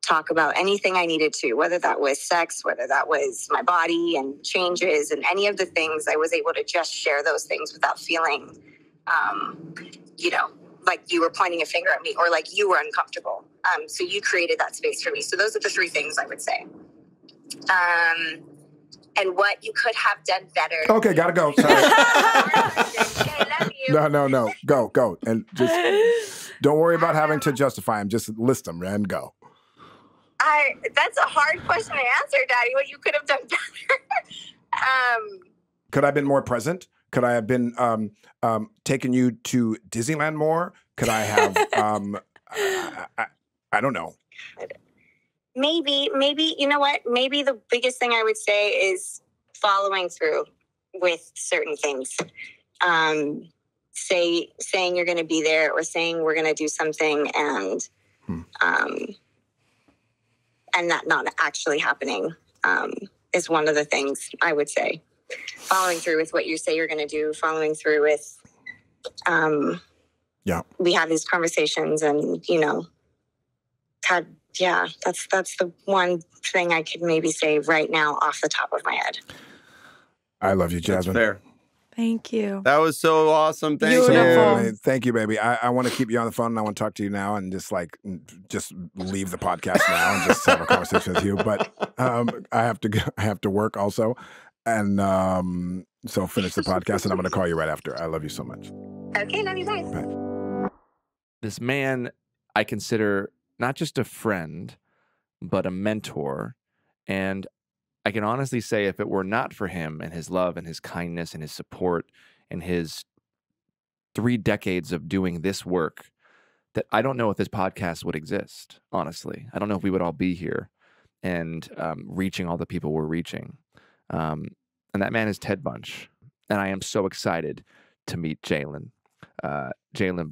Speaker 16: talk about anything I needed to, whether that was sex, whether that was my body and changes and any of the things. I was able to just share those things without feeling, you know, like you were pointing a finger at me or like you were uncomfortable. So you created that space for me. So those are the 3 things I would say. And what you could have done better.
Speaker 14: Okay, gotta go. Sorry. No. Go. And just don't worry about having to justify them. Just list them and go.
Speaker 16: That's a hard question to answer, Daddy. What you could have done better.
Speaker 14: Could I have been more present? Could I have been taking you to Disneyland more? Could I have? I don't know.
Speaker 16: Maybe, you know what? Maybe the biggest thing I would say is following through with certain things. Saying you're going to be there or saying we're going to do something and that not actually happening is one of the things I would say. Following through with what you say you're going to do, following through with, we have these conversations and, you know, that's the one thing I could maybe say right now off the top of my head.
Speaker 14: I love you, Jasmine.
Speaker 15: That's fair.
Speaker 11: Thank you.
Speaker 15: That was so awesome. Thank
Speaker 14: you. Thank you, baby. I want to keep you on the phone and I want to talk to you now and just leave the podcast now and just have a conversation with you. But I have to work also. And so finish the podcast and I'm going to call you right after. I love you so much.
Speaker 16: Okay, love you guys.
Speaker 14: Bye.
Speaker 7: This man I consider not just a friend, but a mentor. And I can honestly say if it were not for him and his love and his kindness and his support and his 3 decades of doing this work, that I don't know if this podcast would exist, honestly. I don't know if we would all be here and reaching all the people we're reaching. And that man is Ted Bunch. And I am so excited to meet Jalen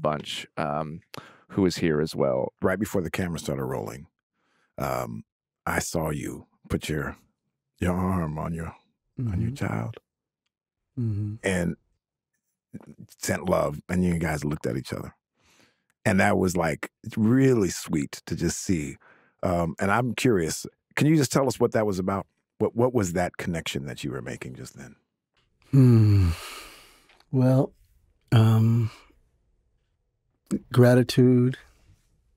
Speaker 7: Bunch, who is here as well.
Speaker 14: Right before the camera started rolling, I saw you put your arm on your child and sent love, and you guys looked at each other. And that was like really sweet to just see. And I'm curious, can you just tell us what that was about? What was that connection that you were making just then?
Speaker 17: Well, gratitude,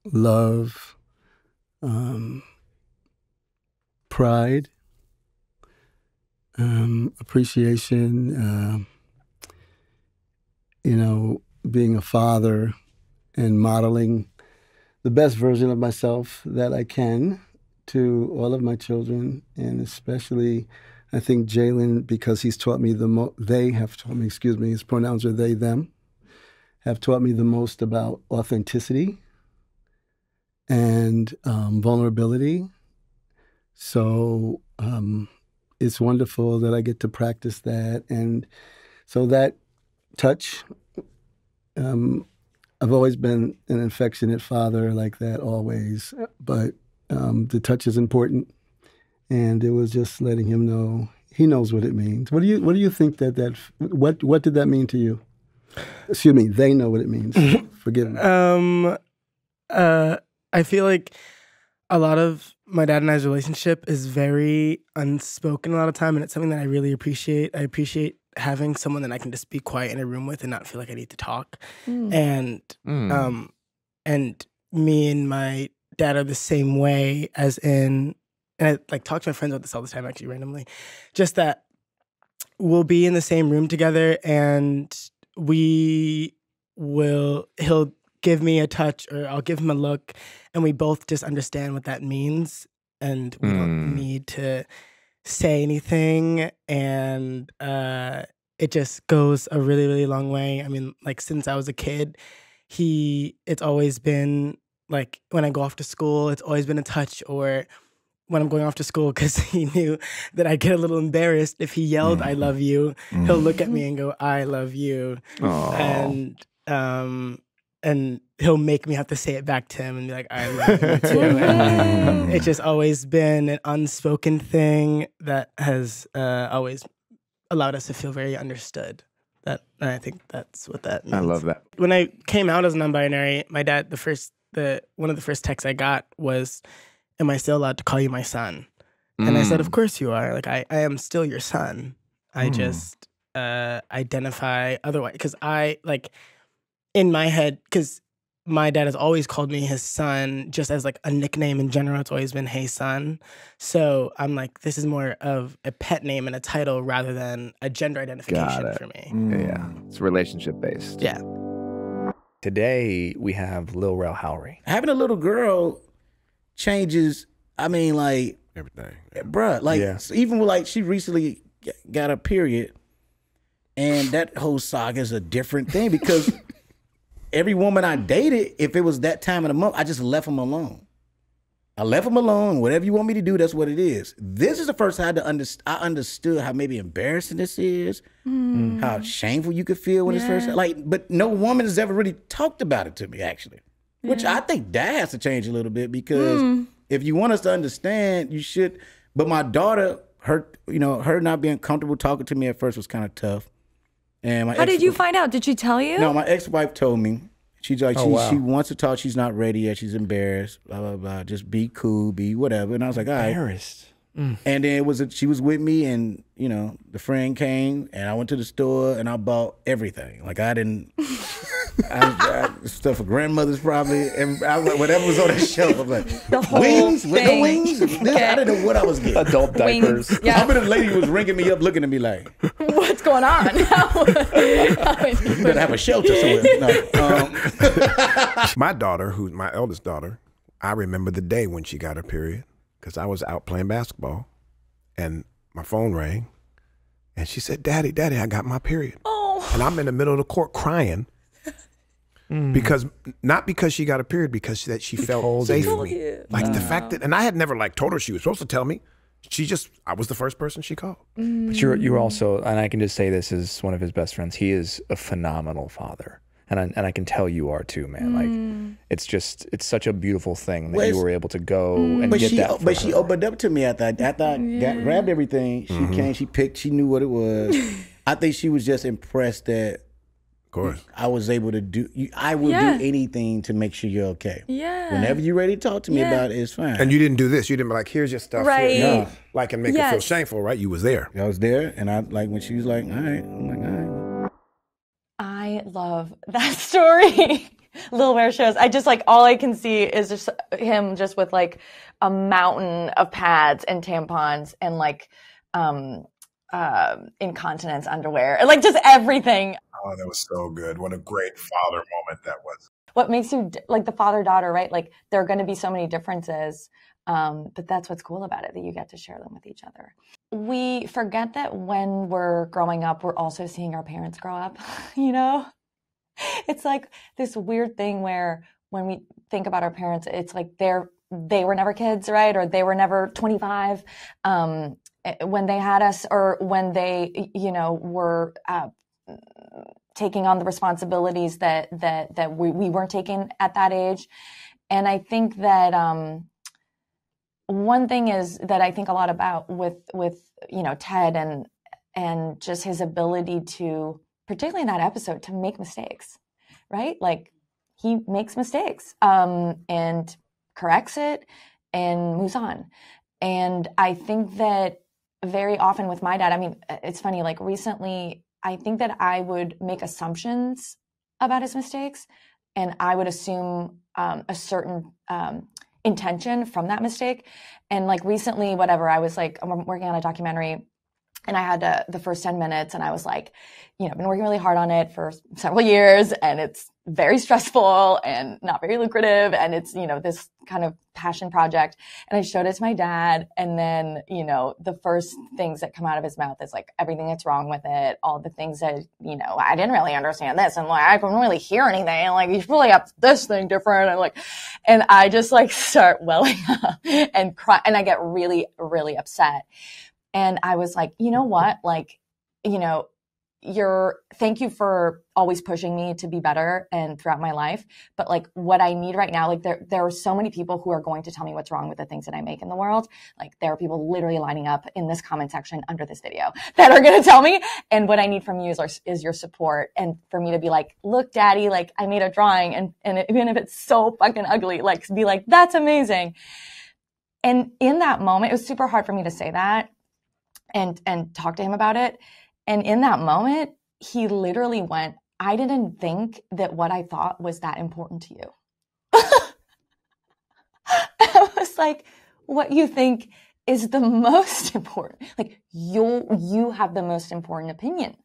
Speaker 17: love, pride, appreciation, being a father and modeling the best version of myself that I can to all of my children, and especially, I think Jalen, because he's taught me they have taught me, his pronouns are they, them, have taught me the most about authenticity and vulnerability. So it's wonderful that I get to practice that. And so that touch, I've always been an affectionate father like that, always. But the touch is important. And it was just letting him know he knows what it means. What do you think what did that mean to you? Excuse me, they know what it means. Forgive me.
Speaker 2: I feel like a lot of my dad and I's relationship is very unspoken a lot of time, and it's something that I really appreciate. I appreciate having someone that I can just be quiet in a room with and not feel like I need to talk. And me and my dad are the same way, as in, and I talk to my friends about this all the time, actually, randomly, just that we'll be in the same room together and he'll give me a touch or I'll give him a look, and we both just understand what that means, and we don't need to say anything, and it just goes a really, really long way. I mean, since I was a kid, it's always been when I go off to school, it's always been a touch, or when I'm going off to school, because he knew that I'd get a little embarrassed if he yelled, "I love you." He'll look at me and go, "I love you." And he'll make me have to say it back to him and be like, "I love you too." And it's just always been an unspoken thing that has always allowed us to feel very understood. And I think that's what that means.
Speaker 14: I love that.
Speaker 2: When I came out as non-binary, my dad, one of the first texts I got was, "Am I still allowed to call you my son?" And I said, "Of course you are. I am still your son. I just identify otherwise." Because in my head, because my dad has always called me his son just as a nickname in general. It's always been, "Hey, son." So I'm like, this is more of a pet name and a title rather than a gender identification for me.
Speaker 14: Yeah, it's relationship based.
Speaker 2: Yeah.
Speaker 7: Today we have Lil Rel Howery.
Speaker 18: Having a little girl changes, everything. Bruh, so even with she recently got a period, and that whole saga is a different thing because every woman I dated, if it was that time of the month, I just left them alone. I left them alone. Whatever you want me to do, that's what it is. This is the first time I understood how maybe embarrassing this is, how shameful you could feel when it's first. But no woman has ever really talked about it to me, actually. Which I think that has to change a little bit because if you want us to understand, you should. But my daughter, her not being comfortable talking to me at first was kind of tough. And
Speaker 11: how did you find out? Did she tell you?
Speaker 18: No, my ex-wife told me. She's like, she wants to talk. She's not ready yet. She's embarrassed. Blah blah blah. Just be cool, be whatever. And I was like, all right.
Speaker 7: Embarrassed.
Speaker 18: And then she was with me, and the friend came, and I went to the store, and I bought everything. I stuff for grandmother's probably, and whatever was on the shelf. I'm like,
Speaker 11: the whole
Speaker 18: wings,
Speaker 11: thing.
Speaker 18: With the wings. I didn't know what I was getting.
Speaker 7: Adult diapers.
Speaker 11: Yeah.
Speaker 18: I remember the lady was ringing me up, looking at me like,
Speaker 11: "What's going on?"
Speaker 18: You better have a shelter somewhere. No,
Speaker 14: My daughter, who's my eldest daughter, I remember the day when she got her period because I was out playing basketball, and my phone rang, and she said, "Daddy, I got my period."
Speaker 11: Oh.
Speaker 14: And I'm in the middle of the court crying. Because not because she got a period, because she felt safe with me. The fact that, and I had never told her she was supposed to tell me. I was the first person she called.
Speaker 7: But you're also, and I can just say this as one of his best friends, he is a phenomenal father. And I can tell you are too, man. It's such a beautiful thing that you were able to go and get that.
Speaker 18: But she opened up to me after I grabbed everything. She came, she picked, she knew what it was. I think she was just impressed that I was able to do. I will do anything to make sure you're okay.
Speaker 11: Yeah.
Speaker 18: Whenever you're ready to talk to me about it, it's fine.
Speaker 14: And you didn't do this. You didn't be like, "Here's your stuff."
Speaker 11: Right.
Speaker 14: No. And make her feel shameful, right? You was there.
Speaker 18: I was there, and I when she was like, "All right," I'm like, "All right."
Speaker 11: I love that story. Lil Rel shows. I just all I can see is just him just with a mountain of pads and tampons and incontinence underwear, just everything.
Speaker 1: Oh, that was so good. What a great father moment that was.
Speaker 11: What makes you the father-daughter, right? There are going to be so many differences, but that's what's cool about it, that you get to share them with each other. We forget that when we're growing up, we're also seeing our parents grow up, It's this weird thing where when we think about our parents, it's they were never kids, right? Or they were never 25 when they had us, or when they, were taking on the responsibilities that we weren't taking at that age. And I think that one thing is that I think a lot about with Ted and just his ability to, particularly in that episode, to make mistakes, right? Like, he makes mistakes and corrects it and moves on. And I think that very often with my dad, I mean, it's funny, like recently, I think that I would make assumptions about his mistakes, and I would assume a certain intention from that mistake. And like recently, whatever, I was like, I'm working on a documentary, and I had the first 10 minutes, and I was like, I've been working really hard on it for several years, and it's very stressful and not very lucrative. And it's, this kind of passion project. And I showed it to my dad. And then, the first things that come out of his mouth is like everything that's wrong with it, all the things that, I didn't really understand this. And like, I couldn't really hear anything. And like, you should really have this thing different. And I just like start welling up and cry. And I get really, really upset. And I was like, you know what? Like, thank you for always pushing me to be better and throughout my life. But like what I need right now, like there are so many people who are going to tell me what's wrong with the things that I make in the world. Like there are people literally lining up in this comment section under this video that are going to tell me. And what I need from you is your support. And for me to be like, look, daddy, like I made a drawing, and even if it's so fucking ugly, like be like, that's amazing. And in that moment, it was super hard for me to say that and talk to him about it. And in that moment, he literally went, I didn't think that what I thought was that important to you. I was like, what you think is the most important? Like you have the most important opinion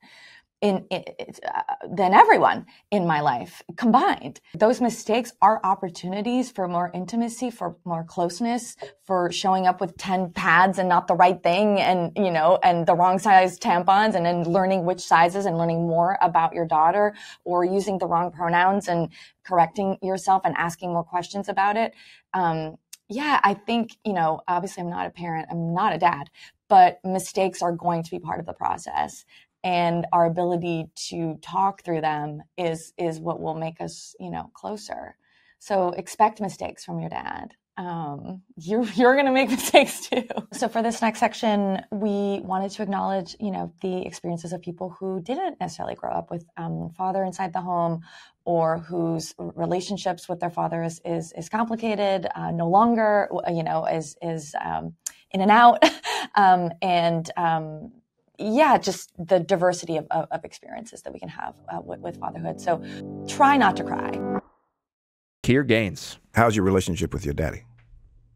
Speaker 11: than everyone in my life combined. Those mistakes are opportunities for more intimacy, for more closeness, for showing up with 10 pads and not the right thing, and and the wrong size tampons, and then learning which sizes and learning more about your daughter, or using the wrong pronouns and correcting yourself and asking more questions about it. I think, obviously I'm not a parent, I'm not a dad, but mistakes are going to be part of the process. And our ability to talk through them is what will make us, closer. So expect mistakes from your dad. You're going to make mistakes too. So for this next section, we wanted to acknowledge, the experiences of people who didn't necessarily grow up with father inside the home, or whose relationships with their father is complicated, no longer, is in and out, just the diversity of experiences that we can have with fatherhood. So try not to cry.
Speaker 7: Keir Gaines.
Speaker 14: How's your relationship with your daddy?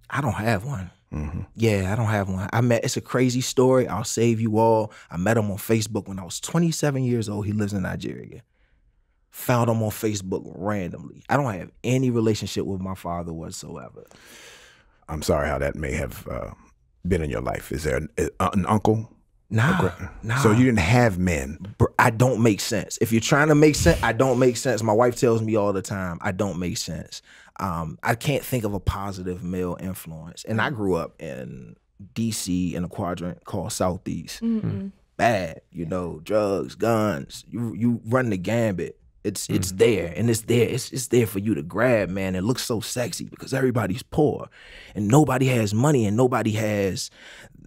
Speaker 19: I don't have one.
Speaker 14: Mm-hmm.
Speaker 19: Yeah, I don't have one. It's a crazy story. I'll save you all. I met him on Facebook when I was 27 years old. He lives in Nigeria. Found him on Facebook randomly. I don't have any relationship with my father whatsoever.
Speaker 14: I'm sorry how that may have been in your life. Is there an uncle?
Speaker 19: Nah.
Speaker 14: So you didn't have men.
Speaker 19: I don't make sense. If you're trying to make sense, I don't make sense. My wife tells me all the time, I don't make sense. I can't think of a positive male influence. And I grew up in DC in a quadrant called Southeast.
Speaker 11: Mm-hmm.
Speaker 19: Bad, drugs, guns. You run the gambit. It's there, and it's there. It's there for you to grab, man. It looks so sexy because everybody's poor, and nobody has money, and nobody has,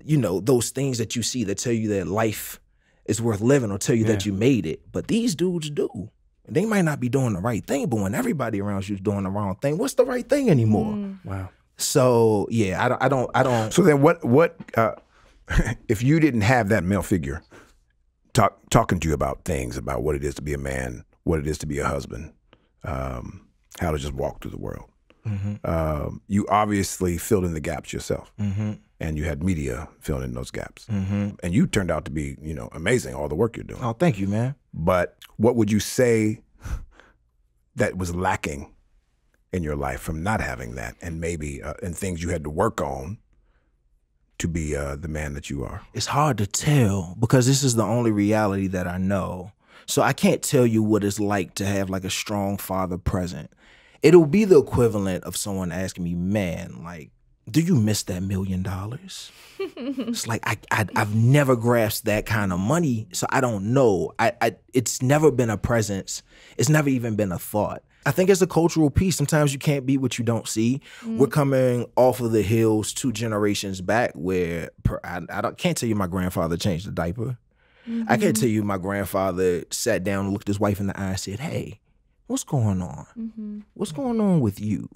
Speaker 19: those things that you see that tell you that life is worth living, or tell you that you made it. But these dudes do. They might not be doing the right thing, but when everybody around you is doing the wrong thing, what's the right thing anymore?
Speaker 14: Wow.
Speaker 19: So yeah, I don't.
Speaker 14: So then, what? If you didn't have that male figure talking to you about things, about what it is to be a man, what it is to be a husband, how to just walk through the world.
Speaker 19: Mm-hmm.
Speaker 14: You obviously filled in the gaps yourself,
Speaker 19: mm-hmm.
Speaker 14: and you had media fill in those gaps.
Speaker 19: Mm-hmm.
Speaker 14: And you turned out to be, amazing, all the work you're doing.
Speaker 19: Oh, thank you, man.
Speaker 14: But what would you say that was lacking in your life from not having that, and maybe and things you had to work on to be the man that you are?
Speaker 19: It's hard to tell because this is the only reality that I know. So I can't tell you what it's like to have like a strong father present. it'll be the equivalent of someone asking me, man, like, do you miss that $1 million? It's like I've never grasped that kind of money, so I don't know. It's never been a presence. It's never even been a thought. I think it's a cultural piece. Sometimes you can't be what you don't see. We're coming off of the hills 2 generations back where I can't tell you my grandfather changed the diaper. I can't tell you my grandfather sat down and looked his wife in the eye and said, hey, what's going on? What's going on with you?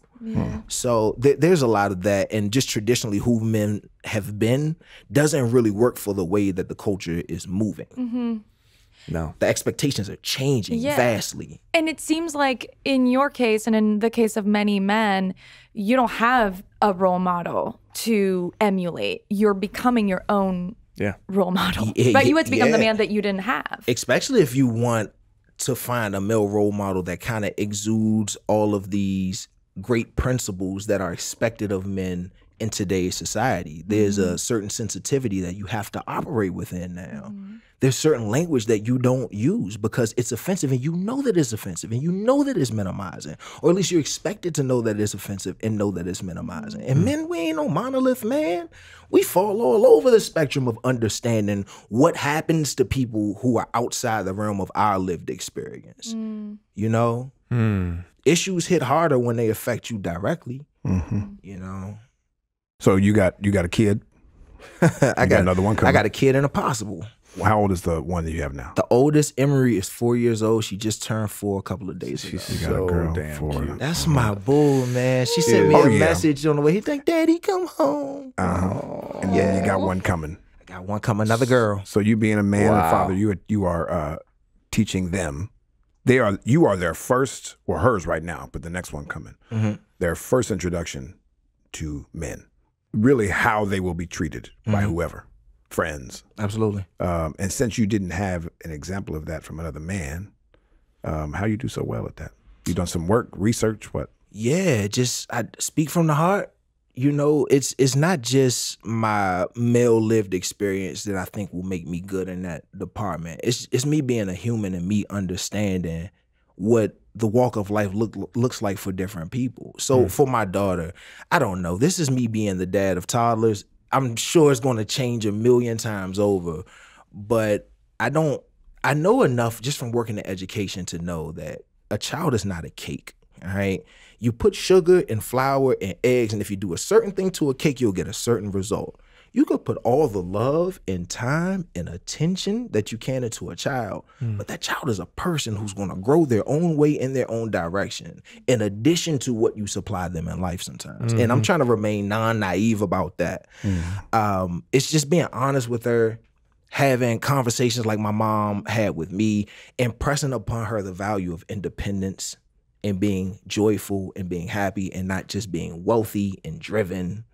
Speaker 19: So there's a lot of that. And just traditionally who men have been doesn't really work for the way that the culture is moving. No. The expectations are changing vastly.
Speaker 11: And it seems like in your case and in the case of many men, you don't have a role model to emulate. You're becoming your own role model. Right? You had to become the man that you didn't have.
Speaker 19: Especially if you want to find a male role model that kind of exudes all of these great principles that are expected of men in today's society. There's a certain sensitivity that you have to operate within now. There's certain language that you don't use because it's offensive and you know that it's offensive and you know that it's minimizing, or at least you're expected to know that it's offensive and know that it's minimizing. And men, we ain't no monolith, man. We fall all over the spectrum of understanding what happens to people who are outside the realm of our lived experience. You know? Issues hit harder when they affect you directly. You know?
Speaker 14: So you got a kid?
Speaker 19: I got
Speaker 14: another one coming?
Speaker 19: I got a kid and a possible.
Speaker 14: How old is the one that you have now?
Speaker 19: The oldest, Emery, is 4 years old. She just turned 4 a couple of days ago.
Speaker 14: She's got a girl, damn 4.
Speaker 19: That's my boo, man. She sent me a message on the way. He think, Daddy, come home.
Speaker 14: And then you got one coming.
Speaker 19: I got one coming, another girl.
Speaker 14: So you being a man and a father, you are teaching them. You are their first, or hers right now, but the next one coming. Their first introduction to men. Really how they will be treated by whoever. Friends.
Speaker 19: Absolutely.
Speaker 14: And since you didn't have an example of that from another man, how you do so well at that? You done some work, research, what?
Speaker 19: Yeah, I speak from the heart. You know, it's not just my male lived experience that I think will make me good in that department. It's me being a human and me understanding what the walk of life looks like for different people. So for my daughter, I don't know. This is me being the dad of toddlers. I'm sure it's going to change 1,000,000 times over, but I know enough just from working in education to know that a child is not a cake, all right? You put sugar and flour and eggs, and if you do a certain thing to a cake, you'll get a certain result. You could put all the love and time and attention that you can into a child, but that child is a person who's going to grow their own way in their own direction, in addition to what you supply them in life sometimes. And I'm trying to remain non-naive about that. It's just being honest with her, having conversations like my mom had with me, impressing upon her the value of independence and being joyful and being happy and not just being wealthy and driven.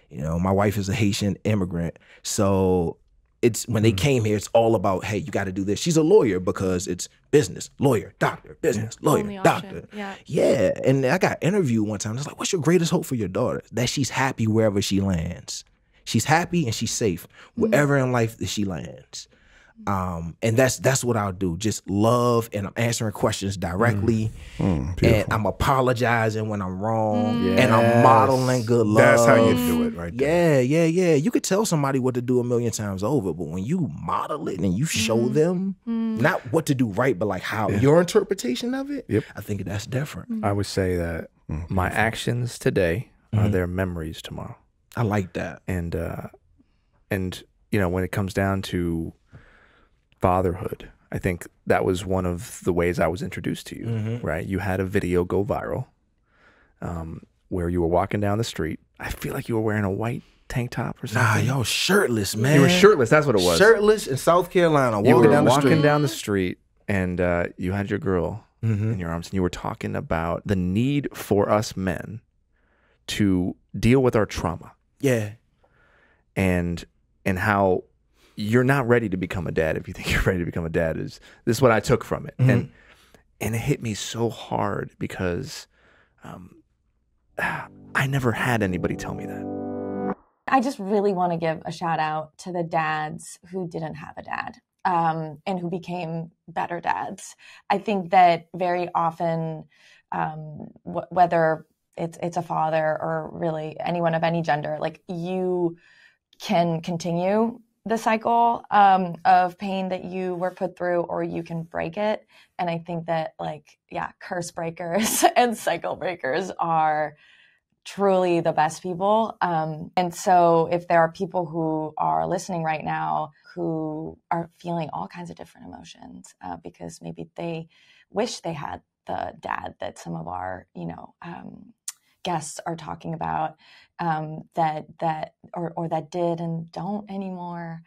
Speaker 19: You know, my wife is a Haitian immigrant. So it's when they came here, it's all about, hey, you got to do this. She's a lawyer because it's business, lawyer, doctor, business, lawyer, doctor. Yeah. And I got interviewed one time. It's like, what's your greatest hope for your daughter? That she's happy wherever she lands. She's happy and she's safe wherever in life that she lands. And that's what I'll do. Just love, and I'm answering questions directly, and I'm apologizing when I'm wrong, and I'm modeling good love.
Speaker 14: That's how you do it, right there.
Speaker 19: Yeah. You could tell somebody what to do 1,000,000 times over, but when you model it and you show them not what to do right, but like how your interpretation of it, I think that's different.
Speaker 7: I would say that my actions today are their memories tomorrow.
Speaker 19: I like that.
Speaker 7: And you know, when it comes down to fatherhood, I think that was one of the ways I was introduced to you, right? You had a video go viral where you were walking down the street. I feel like you were wearing a white tank top or something.
Speaker 19: Nah, yo, shirtless, man.
Speaker 7: You were shirtless, that's what it was.
Speaker 19: Shirtless in South Carolina,
Speaker 7: walking down the street, and you had your girl in your arms, and you were talking about the need for us men to deal with our trauma.
Speaker 19: Yeah.
Speaker 7: And how you're not ready to become a dad if you think you're ready to become a dad. This is what I took from it. And it hit me so hard because I never had anybody tell me that.
Speaker 11: I just really want to give a shout out to the dads who didn't have a dad and who became better dads. I think that very often whether it's a father or really anyone of any gender, like you can continue the cycle of pain that you were put through, or you can break it. And I think that curse breakers and cycle breakers are truly the best people. And so if there are people who are listening right now who are feeling all kinds of different emotions because maybe they wish they had the dad that some of our, guests are talking about, that did and don't anymore.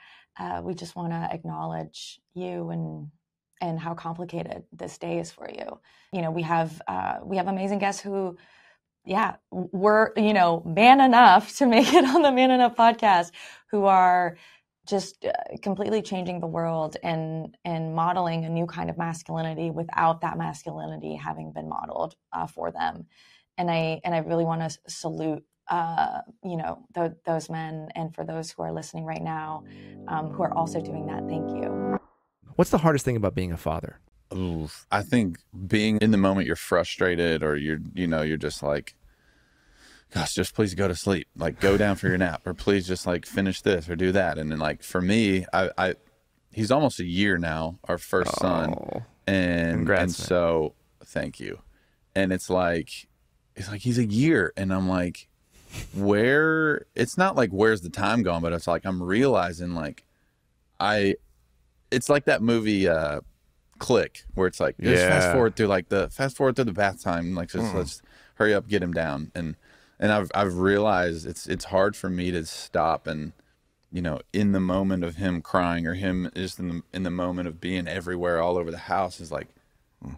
Speaker 11: We just want to acknowledge you and how complicated this day is for you. We have amazing guests who, were, man enough to make it on the Man Enough podcast, who are just completely changing the world and modeling a new kind of masculinity without that masculinity having been modeled for them. And I really want to salute, those men, and for those who are listening right now, who are also doing that. Thank you.
Speaker 7: What's the hardest thing about being a father?
Speaker 20: Oof. I think being in the moment, you're frustrated, or you're just like, gosh, just please go to sleep. Like, go down for your nap, or please just like finish this or do that. And then like for me, he's almost a year now, our first son, and so thank you. And it's like he's a year, and I'm like, it's not like where's the time gone, but it's like I'm realizing it's like that movie Click, where it's like just fast forward through the bath time, like let's hurry up, get him down. And I've realized it's hard for me to stop and in the moment of him crying, or him just in the moment of being everywhere all over the house, is like,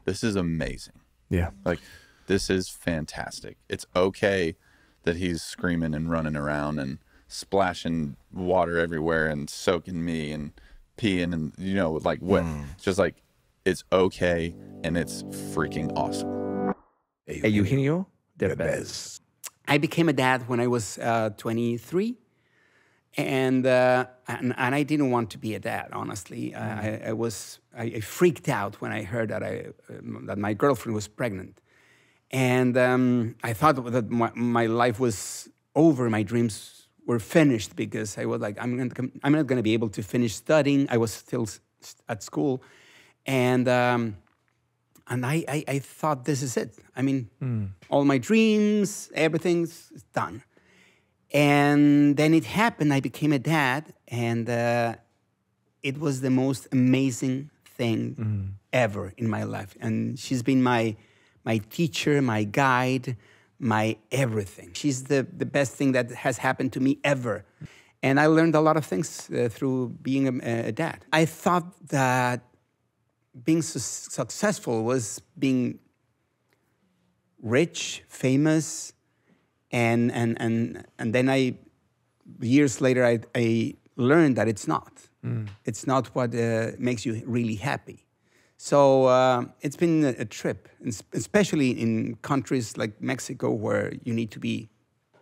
Speaker 20: this is amazing.
Speaker 7: Yeah.
Speaker 20: Like, this is fantastic. It's okay that he's screaming and running around and splashing water everywhere and soaking me and peeing and just like, it's okay, and it's freaking awesome.
Speaker 7: Eugenio Derbez.
Speaker 3: I became a dad when I was 23, and I didn't want to be a dad, honestly. I freaked out when I heard that my girlfriend was pregnant. And I thought that my life was over, my dreams were finished, because I was like, I'm not going to be able to finish studying. I was still at school. And I thought, this is it. I mean, all my dreams, everything's done. And then it happened. I became a dad, and it was the most amazing thing ever in my life. And she's been my teacher, my guide, my everything. She's the best thing that has happened to me ever. And I learned a lot of things through being a dad. I thought that being successful was being rich, famous, and then years later I learned that it's not. It's not what makes you really happy. So it's been a trip, especially in countries like Mexico, where you need to be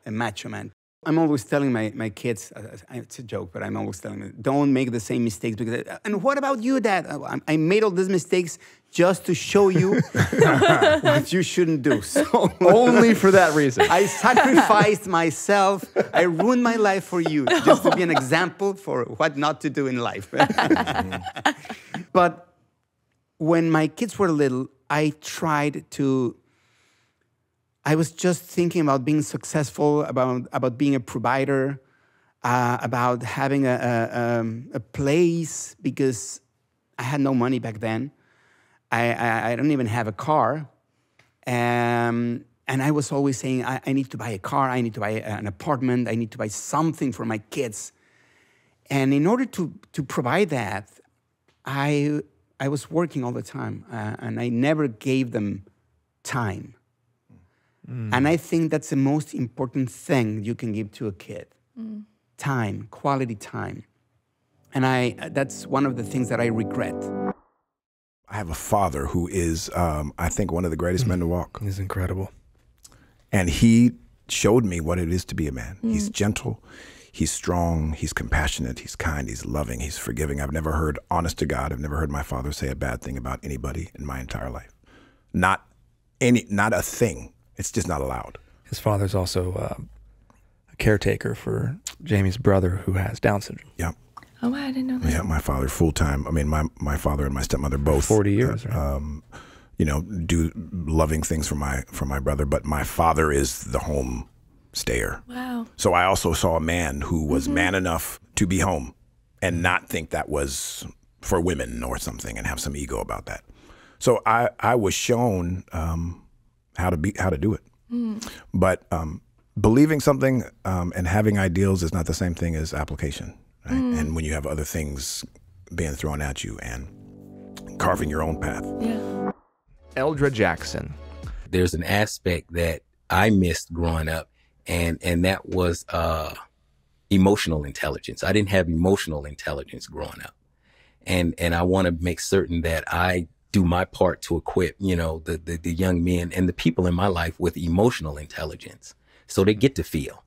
Speaker 3: a macho man. I'm always telling my kids, it's a joke, but I'm always telling them, don't make the same mistakes. And what about you, Dad? I made all these mistakes just to show you what you shouldn't do. So
Speaker 7: only for that reason.
Speaker 3: I sacrificed myself. I ruined my life for you, just to be an example for what not to do in life. But when my kids were little, I was just thinking about being successful, about being a provider, about having a place, because I had no money back then. I don't even have a car. And I was always saying, I need to buy a car, I need to buy an apartment, I need to buy something for my kids. And in order to provide that, I was working all the time, and I never gave them time. And I think that's the most important thing you can give to a kid. Time, quality time. And that's one of the things that I regret.
Speaker 14: I have a father who is, I think, one of the greatest men to walk.
Speaker 7: He's incredible.
Speaker 14: And he showed me what it is to be a man. He's gentle, he's strong, he's compassionate, he's kind, he's loving, he's forgiving. I've never heard, honest to God, I've never heard my father say a bad thing about anybody in my entire life. Not not a thing. It's just not allowed.
Speaker 7: His father's also a caretaker for Jamie's brother who has Down syndrome.
Speaker 14: Yeah.
Speaker 11: Oh, I didn't know that.
Speaker 14: Yeah, my father full-time. I mean, my father and my stepmother both
Speaker 7: 40 years, right?
Speaker 14: Do loving things for my brother, but my father is the home stayer.
Speaker 11: Wow.
Speaker 14: So I also saw a man who was man enough to be home and not think that was for women or something and have some ego about that. So I was shown how to do it. But believing something and having ideals is not the same thing as application. Right? And when you have other things being thrown at you and carving your own path.
Speaker 11: Yeah.
Speaker 7: Eldra Jackson.
Speaker 21: There's an aspect that I missed growing up, and that was emotional intelligence. I didn't have emotional intelligence growing up. And I want to make certain that I do my part to equip, the young men and the people in my life with emotional intelligence so they get to feel.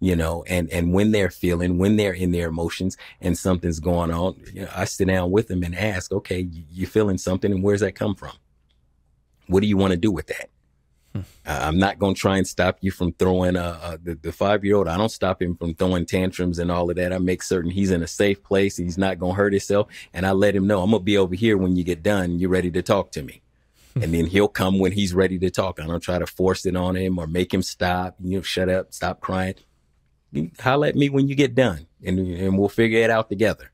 Speaker 21: And when they're feeling, when they're in their emotions and something's going on, I sit down with them and ask, okay, you're feeling something and where's that come from? What do you want to do with that? I'm not going to try and stop you from throwing the 5-year-old. I don't stop him from throwing tantrums and all of that. I make certain he's in a safe place. He's not going to hurt himself. And I let him know I'm going to be over here when you get done. You're ready to talk to me. And then he'll come when he's ready to talk. I don't try to force it on him or make him stop, shut up, stop crying. Holler at me when you get done and we'll figure it out together.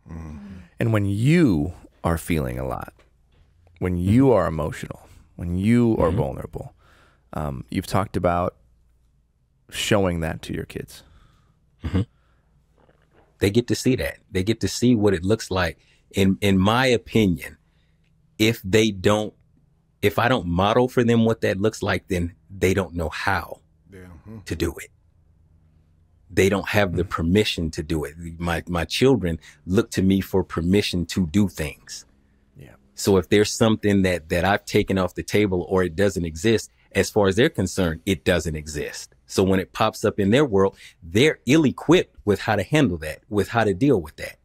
Speaker 7: And when you are feeling a lot, when you are emotional, when you are vulnerable, you've talked about showing that to your kids.
Speaker 21: They get to see that. They get to see what it looks like. In my opinion, if I don't model for them what that looks like, then they don't know how to do it. They don't have the permission to do it. My children look to me for permission to do things. Yeah. So if there's something that I've taken off the table or it doesn't exist, as far as they're concerned, it doesn't exist. So when it pops up in their world, they're ill-equipped with how to handle that, with how to deal with that.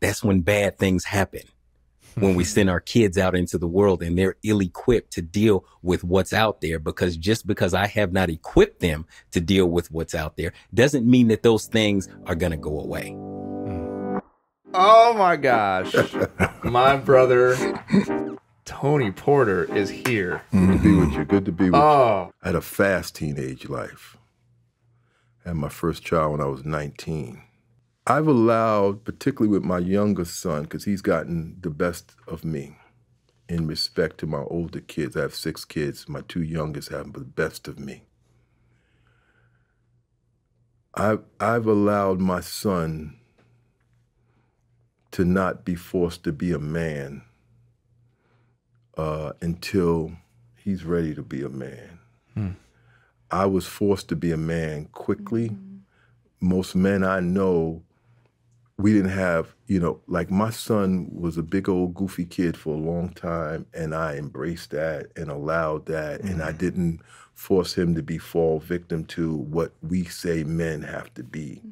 Speaker 21: That's when bad things happen. When we send our kids out into the world and they're ill-equipped to deal with what's out there, because just because I have not equipped them to deal with what's out there doesn't mean that those things are going to go away.
Speaker 7: Oh my gosh. My brother, Tony Porter, is here.
Speaker 22: Good to be with you. Good to be with you.
Speaker 7: Oh.
Speaker 22: I had a fast teenage life. I had my first child when I was 19. I've allowed, particularly with my youngest son, because he's gotten the best of me in respect to my older kids. I have 6 kids. My 2 youngest have the best of me. I've allowed my son to not be forced to be a man until he's ready to be a man. I was forced to be a man quickly. Most men I know, we didn't have, like my son was a big old goofy kid for a long time, and I embraced that and allowed that, and I didn't force him to fall victim to what we say men have to be.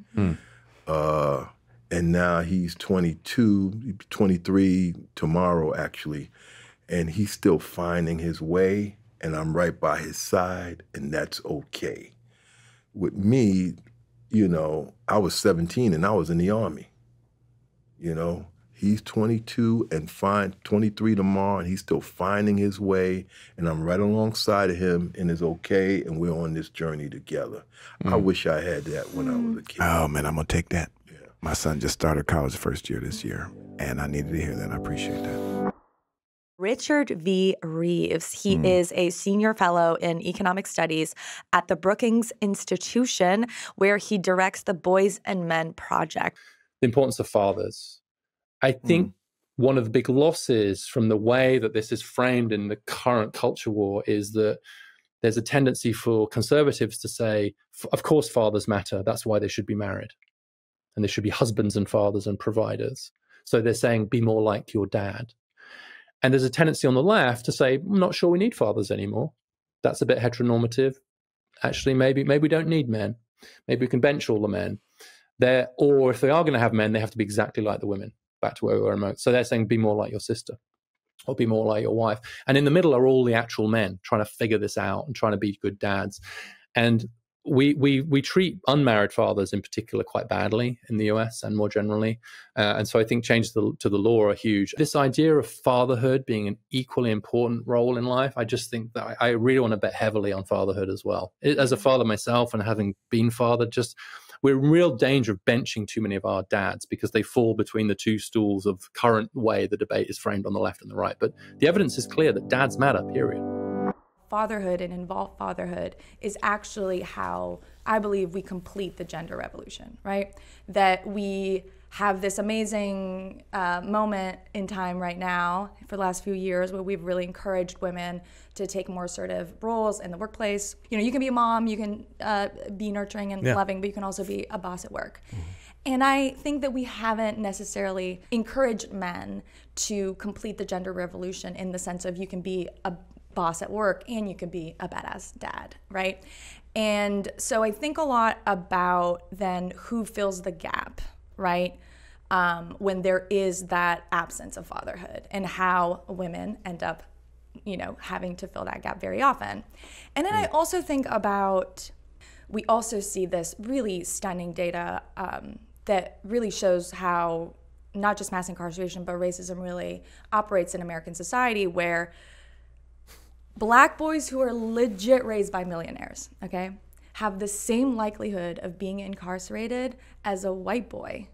Speaker 22: And now he's 22, 23 tomorrow actually, and he's still finding his way, and I'm right by his side, and that's okay. With me, I was 17 and I was in the Army. He's 22 and 23 tomorrow, and he's still finding his way, and I'm right alongside of him, and it's okay, and we're on this journey together. I wish I had that when I was a kid.
Speaker 14: Oh, man, I'm going to take that. Yeah. My son just started college first year this year, and I needed to hear that. I appreciate that.
Speaker 23: Richard V. Reeves. He is a senior fellow in economic studies at the Brookings Institution, where he directs the Boys and Men Project.
Speaker 24: The importance of fathers. I think one of the big losses from the way that this is framed in the current culture war is that there's a tendency for conservatives to say, of course, fathers matter. That's why they should be married. And they should be husbands and fathers and providers. So they're saying, be more like your dad. And there's a tendency on the left to say, I'm not sure we need fathers anymore. That's a bit heteronormative. Actually, maybe we don't need men. Maybe we can bench all the men. Or if they are going to have men, they have to be exactly like the women. Back to where we were a moment. So they're saying, be more like your sister. or be more like your wife. And in the middle are all the actual men trying to figure this out and trying to be good dads. And we treat unmarried fathers in particular quite badly in the US and more generally. And so I think changes to the law are huge. This idea of fatherhood being an equally important role in life, I just think that I really want to bet heavily on fatherhood as well. As a father myself and having been fathered, we're in real danger of benching too many of our dads because they fall between the two stools of current way the debate is framed on the left and the right. But the evidence is clear that dads matter, period.
Speaker 23: Fatherhood and involved fatherhood is actually how I believe we complete the gender revolution, right? That we have this amazing moment in time right now for the last few years where we've really encouraged women to take more assertive roles in the workplace. You know, you can be a mom, you can be nurturing and loving, but you can also be a boss at work. And I think that we haven't necessarily encouraged men to complete the gender revolution in the sense of you can be a boss at work and you can be a badass dad, right? And so I think a lot about then who fills the gap, right? When there is that absence of fatherhood and how women end up, you know, having to fill that gap very often. And then I also think about, we also see this really stunning data that really shows how not just mass incarceration, but racism really operates in American society, where Black boys who are legit raised by millionaires, okay, have the same likelihood of being incarcerated as a white boy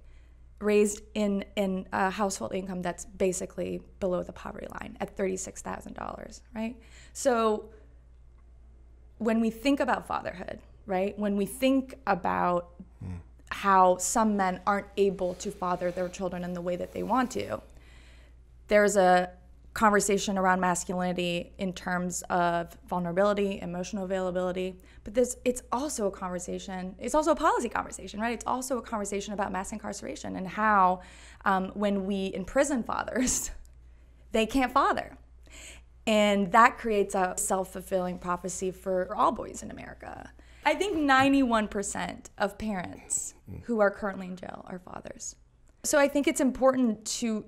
Speaker 23: raised in a household income that's basically below the poverty line at $36,000, right? So when we think about fatherhood, right, when we think about how some men aren't able to father their children in the way that they want to, there's a conversation around masculinity in terms of vulnerability, emotional availability, but it's also a conversation, it's also a policy conversation, right? It's also a conversation about mass incarceration and how when we imprison fathers, they can't father. And that creates a self-fulfilling prophecy for all boys in America. I think 91% of parents who are currently in jail are fathers. So I think it's important to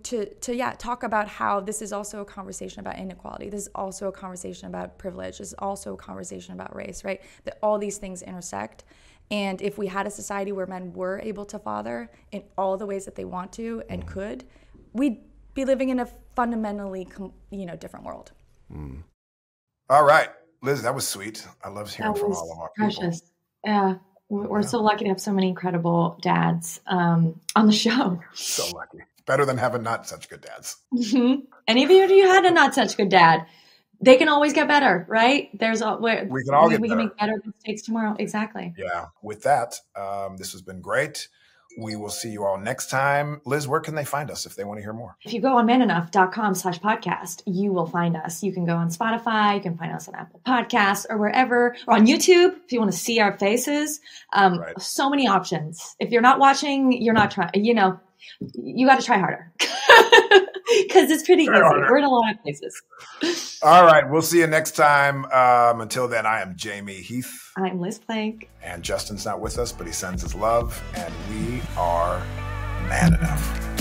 Speaker 23: talk about how this is also a conversation about inequality. This is also a conversation about privilege. This is also a conversation about race, right? That all these things intersect. And if we had a society where men were able to father in all the ways that they want to and could, we'd be living in a fundamentally, different world.
Speaker 1: All right, Liz, that was sweet. I love hearing from all of our people.
Speaker 10: Precious. Yeah. We're so lucky to have so many incredible dads on the show.
Speaker 1: So lucky. Better than having not such good dads.
Speaker 10: Mm-hmm. And even if you had a not such good dad, they can always get better, right? We can all get better. We can make better mistakes tomorrow. Exactly.
Speaker 1: Yeah. With that, this has been great. We will see you all next time. Liz, where can they find us if they want to hear more?
Speaker 10: If you go on manenough.com/podcast, you will find us. You can go on Spotify, you can find us on Apple Podcasts or wherever, or on YouTube if you want to see our faces. Right. So many options. If you're not watching, you're not trying, you got to try harder because it's pretty easy. We're in a lot of places.
Speaker 1: All right. We'll see you next time. Until then, I am Jamie Heath.
Speaker 10: I'm Liz Plank.
Speaker 1: And Justin's not with us, but he sends his love. And we are Man Enough.